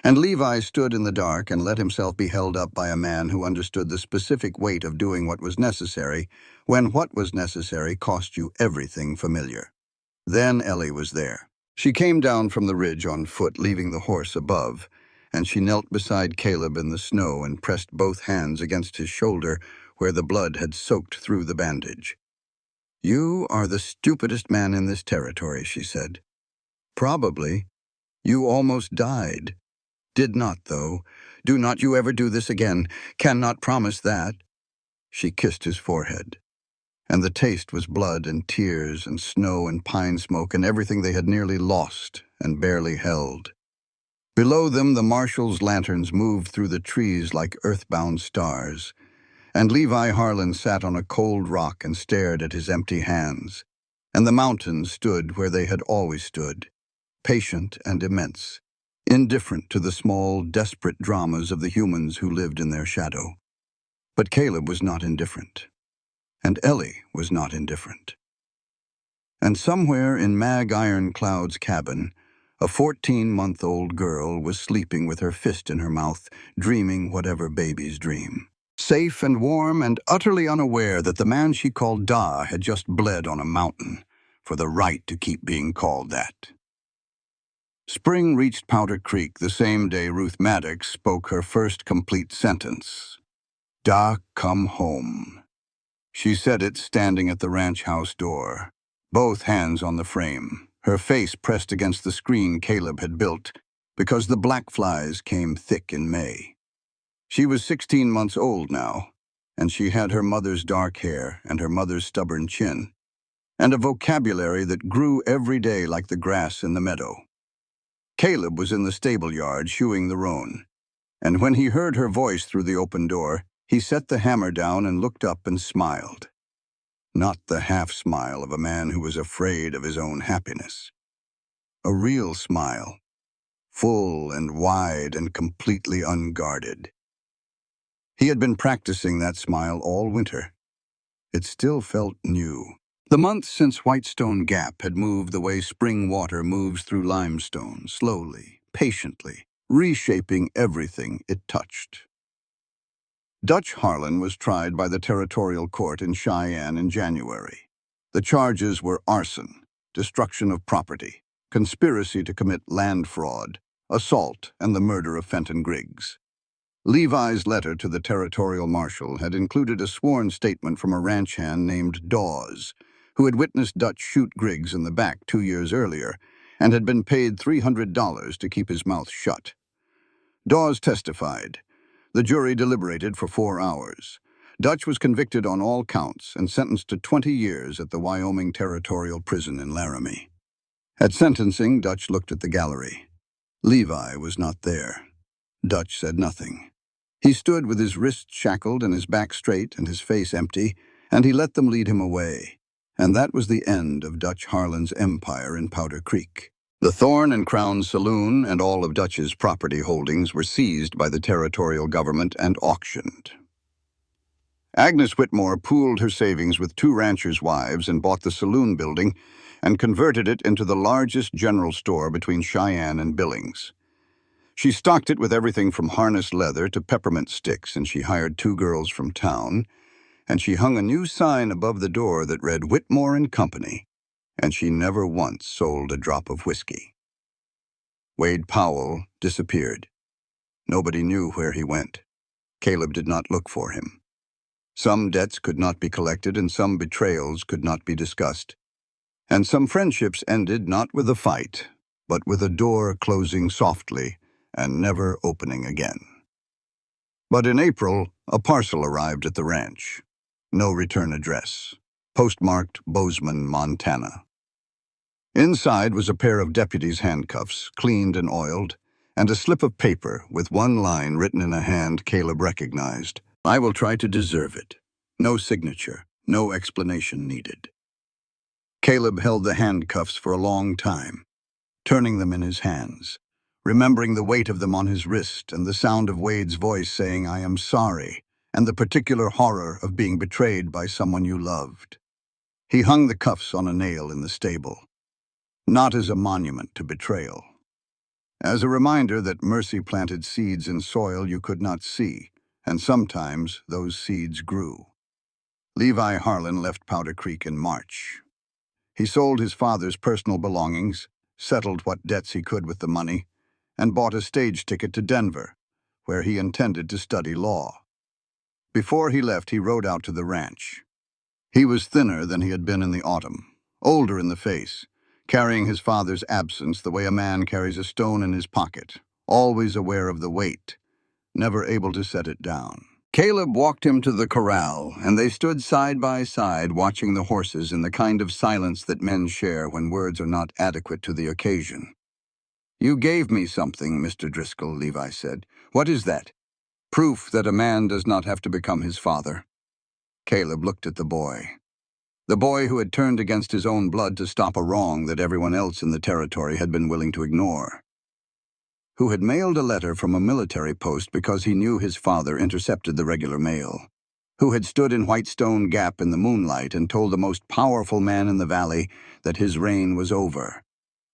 And Levi stood in the dark and let himself be held up by a man who understood the specific weight of doing what was necessary, when what was necessary cost you everything familiar. Then Ellie was there. She came down from the ridge on foot, leaving the horse above, and she knelt beside Caleb in the snow and pressed both hands against his shoulder where the blood had soaked through the bandage. You are the stupidest man in this territory, she said. Probably. You almost died. Did not, though. Do not you ever do this again. Cannot promise that. She kissed his forehead. And the taste was blood and tears and snow and pine smoke and everything they had nearly lost and barely held. Below them, the marshals' lanterns moved through the trees like earthbound stars, and Levi Harlan sat on a cold rock and stared at his empty hands, and the mountains stood where they had always stood, patient and immense, indifferent to the small, desperate dramas of the humans who lived in their shadow. But Caleb was not indifferent. And Ellie was not indifferent. And somewhere in Mag Ironcloud's cabin, a 14-month-old girl was sleeping with her fist in her mouth, dreaming whatever babies dream. Safe and warm and utterly unaware that the man she called Da had just bled on a mountain for the right to keep being called that. Spring reached Powder Creek the same day Ruth Maddox spoke her first complete sentence. Da, come home. She said it standing at the ranch house door, both hands on the frame, her face pressed against the screen Caleb had built, because the black flies came thick in May. She was 16 months old now, and she had her mother's dark hair and her mother's stubborn chin, and a vocabulary that grew every day like the grass in the meadow. Caleb was in the stable yard shoeing the roan, and when he heard her voice through the open door, he set the hammer down and looked up and smiled. Not the half-smile of a man who was afraid of his own happiness. A real smile, full and wide and completely unguarded. He had been practicing that smile all winter. It still felt new. The months since Whitestone Gap had moved the way spring water moves through limestone, slowly, patiently, reshaping everything it touched. Dutch Harlan was tried by the territorial court in Cheyenne in January. The charges were arson, destruction of property, conspiracy to commit land fraud, assault, and the murder of Fenton Griggs. Levi's letter to the territorial marshal had included a sworn statement from a ranch hand named Dawes, who had witnessed Dutch shoot Griggs in the back 2 years earlier and had been paid $300 to keep his mouth shut. Dawes testified. The jury deliberated for 4 hours. Dutch was convicted on all counts and sentenced to 20 years at the Wyoming Territorial Prison in Laramie. At sentencing, Dutch looked at the gallery. Levi was not there. Dutch said nothing. He stood with his wrists shackled and his back straight and his face empty, and he let them lead him away. And that was the end of Dutch Harlan's empire in Powder Creek. The Thorn and Crown Saloon and all of Dutch's property holdings were seized by the territorial government and auctioned. Agnes Whitmore pooled her savings with two ranchers' wives and bought the saloon building and converted it into the largest general store between Cheyenne and Billings. She stocked it with everything from harness leather to peppermint sticks, and she hired two girls from town, and she hung a new sign above the door that read Whitmore and Company, and she never once sold a drop of whiskey. Wade Powell disappeared. Nobody knew where he went. Caleb did not look for him. Some debts could not be collected and some betrayals could not be discussed. And some friendships ended not with a fight, but with a door closing softly and never opening again. But in April, a parcel arrived at the ranch. No return address. Postmarked Bozeman, Montana. Inside was a pair of deputies' handcuffs, cleaned and oiled, and a slip of paper with one line written in a hand Caleb recognized. "I will try to deserve it. No signature, no explanation needed." Caleb held the handcuffs for a long time, turning them in his hands, remembering the weight of them on his wrist and the sound of Wade's voice saying, "I am sorry," and the particular horror of being betrayed by someone you loved. He hung the cuffs on a nail in the stable, not as a monument to betrayal, as a reminder that mercy planted seeds in soil you could not see, and sometimes those seeds grew. Levi Harlan left Powder Creek in March. He sold his father's personal belongings, settled what debts he could with the money, and bought a stage ticket to Denver, where he intended to study law. Before he left, he rode out to the ranch. He was thinner than he had been in the autumn, older in the face, carrying his father's absence the way a man carries a stone in his pocket, always aware of the weight, never able to set it down. Caleb walked him to the corral, and they stood side by side watching the horses in the kind of silence that men share when words are not adequate to the occasion. "You gave me something, Mr. Driscoll," Levi said. "What is that?" "Proof that a man does not have to become his father." Caleb looked at the boy who had turned against his own blood to stop a wrong that everyone else in the territory had been willing to ignore, who had mailed a letter from a military post because he knew his father intercepted the regular mail, who had stood in Whitestone Gap in the moonlight and told the most powerful man in the valley that his reign was over.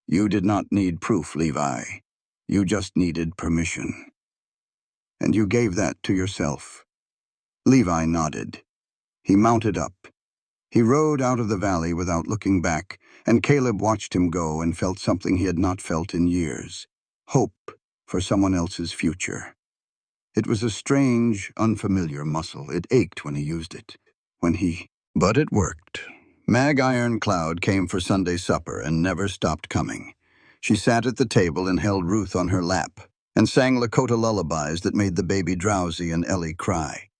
You did not need proof, Levi. You just needed permission. And you gave that to yourself. Levi nodded. He mounted up. He rode out of the valley without looking back, and Caleb watched him go and felt something he had not felt in years. Hope for someone else's future. It was a strange, unfamiliar muscle. It ached when he used it. But it worked. Mag Ironcloud came for Sunday supper and never stopped coming. She sat at the table and held Ruth on her lap and sang Lakota lullabies that made the baby drowsy and Ellie cry.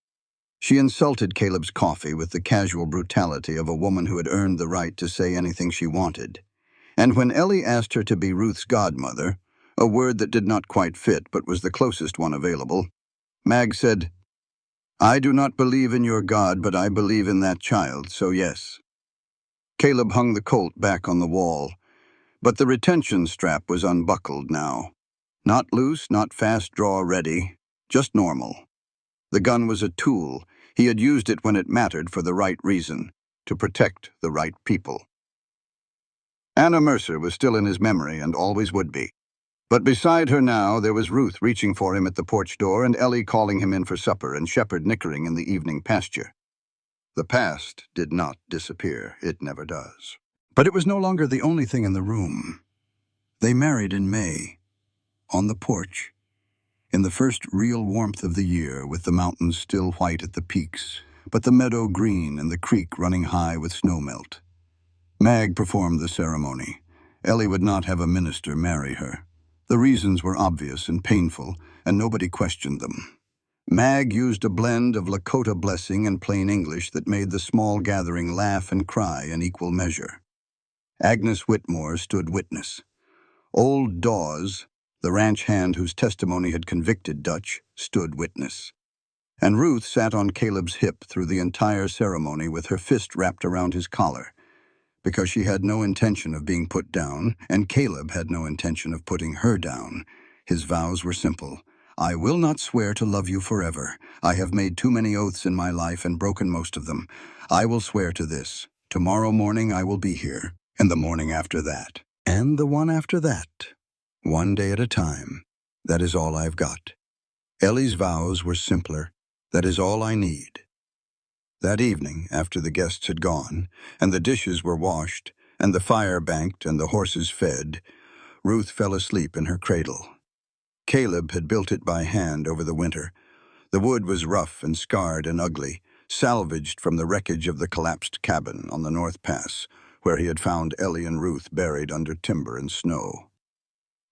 She insulted Caleb's coffee with the casual brutality of a woman who had earned the right to say anything she wanted. And when Ellie asked her to be Ruth's godmother, a word that did not quite fit but was the closest one available, Mag said, "I do not believe in your God, but I believe in that child, so yes." Caleb hung the Colt back on the wall, but the retention strap was unbuckled now. Not loose, not fast draw ready, just normal. The gun was a tool. He had used it when it mattered for the right reason, to protect the right people. Anna Mercer was still in his memory and always would be. But beside her now, there was Ruth reaching for him at the porch door and Ellie calling him in for supper and Shepherd nickering in the evening pasture. The past did not disappear. It never does. But it was no longer the only thing in the room. They married in May, on the porch, in the first real warmth of the year, with the mountains still white at the peaks, but the meadow green and the creek running high with snowmelt. Mag performed the ceremony. Ellie would not have a minister marry her. The reasons were obvious and painful, and nobody questioned them. Mag used a blend of Lakota blessing and plain English that made the small gathering laugh and cry in equal measure. Agnes Whitmore stood witness. Old Dawes, the ranch hand whose testimony had convicted Dutch, stood witness. And Ruth sat on Caleb's hip through the entire ceremony with her fist wrapped around his collar, because she had no intention of being put down, and Caleb had no intention of putting her down. His vows were simple. I will not swear to love you forever. I have made too many oaths in my life and broken most of them. I will swear to this. Tomorrow morning I will be here, and the morning after that, and the one after that. One day at a time. That is all I've got. Ellie's vows were simpler. That is all I need. That evening, after the guests had gone, and the dishes were washed, and the fire banked, and the horses fed, Ruth fell asleep in her cradle. Caleb had built it by hand over the winter. The wood was rough and scarred and ugly, salvaged from the wreckage of the collapsed cabin on the North Pass, where he had found Ellie and Ruth buried under timber and snow.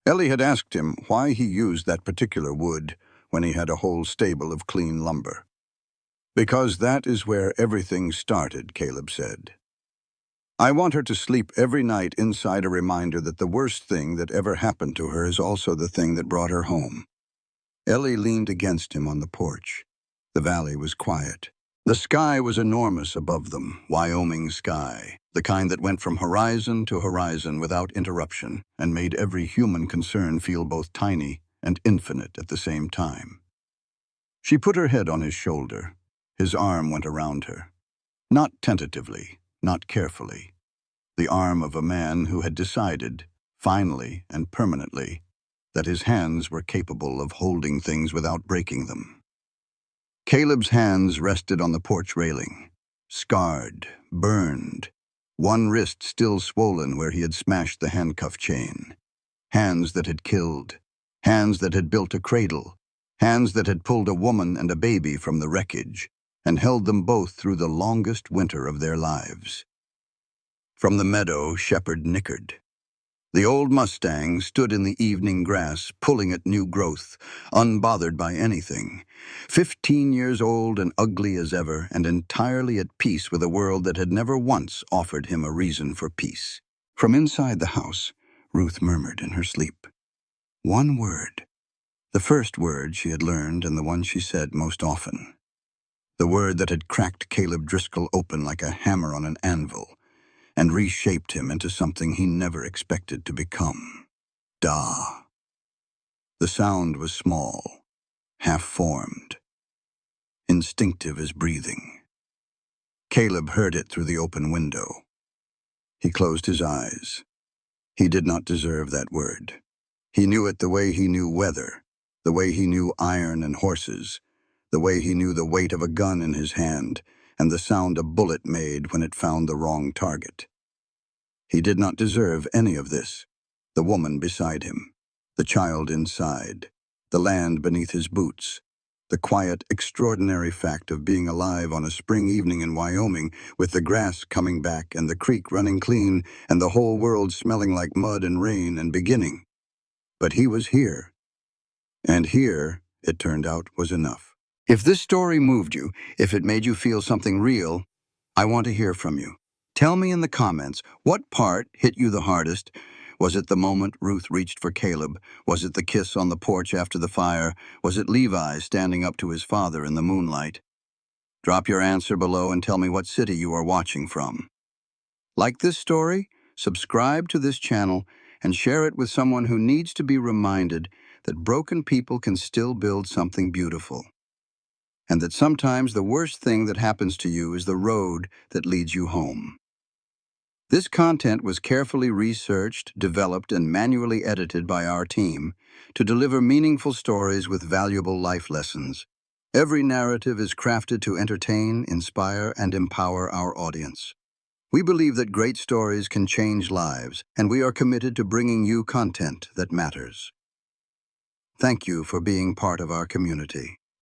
Ellie had asked him why he used that particular wood when he had a whole stable of clean lumber. Because that is where everything started, Caleb said. I want her to sleep every night inside a reminder that the worst thing that ever happened to her is also the thing that brought her home. Ellie leaned against him on the porch. The valley was quiet. The sky was enormous above them, Wyoming sky, the kind that went from horizon to horizon without interruption and made every human concern feel both tiny and infinite at the same time. She put her head on his shoulder. His arm went around her. Not tentatively, not carefully. The arm of a man who had decided, finally and permanently, that his hands were capable of holding things without breaking them. Caleb's hands rested on the porch railing, scarred, burned, one wrist still swollen where he had smashed the handcuff chain. Hands that had killed, hands that had built a cradle, hands that had pulled a woman and a baby from the wreckage, and held them both through the longest winter of their lives. From the meadow, Shepherd nickered. The old Mustang stood in the evening grass, pulling at new growth, unbothered by anything. 15 years old and ugly as ever, and entirely at peace with a world that had never once offered him a reason for peace. From inside the house, Ruth murmured in her sleep. One word. The first word she had learned and the one she said most often. The word that had cracked Caleb Driscoll open like a hammer on an anvil and reshaped him into something he never expected to become. Da. The sound was small, half-formed, instinctive as breathing. Caleb heard it through the open window. He closed his eyes. He did not deserve that word. He knew it the way he knew weather, the way he knew iron and horses, the way he knew the weight of a gun in his hand and the sound a bullet made when it found the wrong target. He did not deserve any of this. The woman beside him, the child inside, the land beneath his boots, the quiet, extraordinary fact of being alive on a spring evening in Wyoming with the grass coming back and the creek running clean and the whole world smelling like mud and rain and beginning. But he was here. And here, it turned out, was enough. If this story moved you, if it made you feel something real, I want to hear from you. Tell me in the comments, what part hit you the hardest? Was it the moment Ruth reached for Caleb? Was it the kiss on the porch after the fire? Was it Levi standing up to his father in the moonlight? Drop your answer below and tell me what city you are watching from. Like this story? Subscribe to this channel and share it with someone who needs to be reminded that broken people can still build something beautiful. And that sometimes the worst thing that happens to you is the road that leads you home. This content was carefully researched, developed, and manually edited by our team to deliver meaningful stories with valuable life lessons. Every narrative is crafted to entertain, inspire, and empower our audience. We believe that great stories can change lives, and we are committed to bringing you content that matters. Thank you for being part of our community.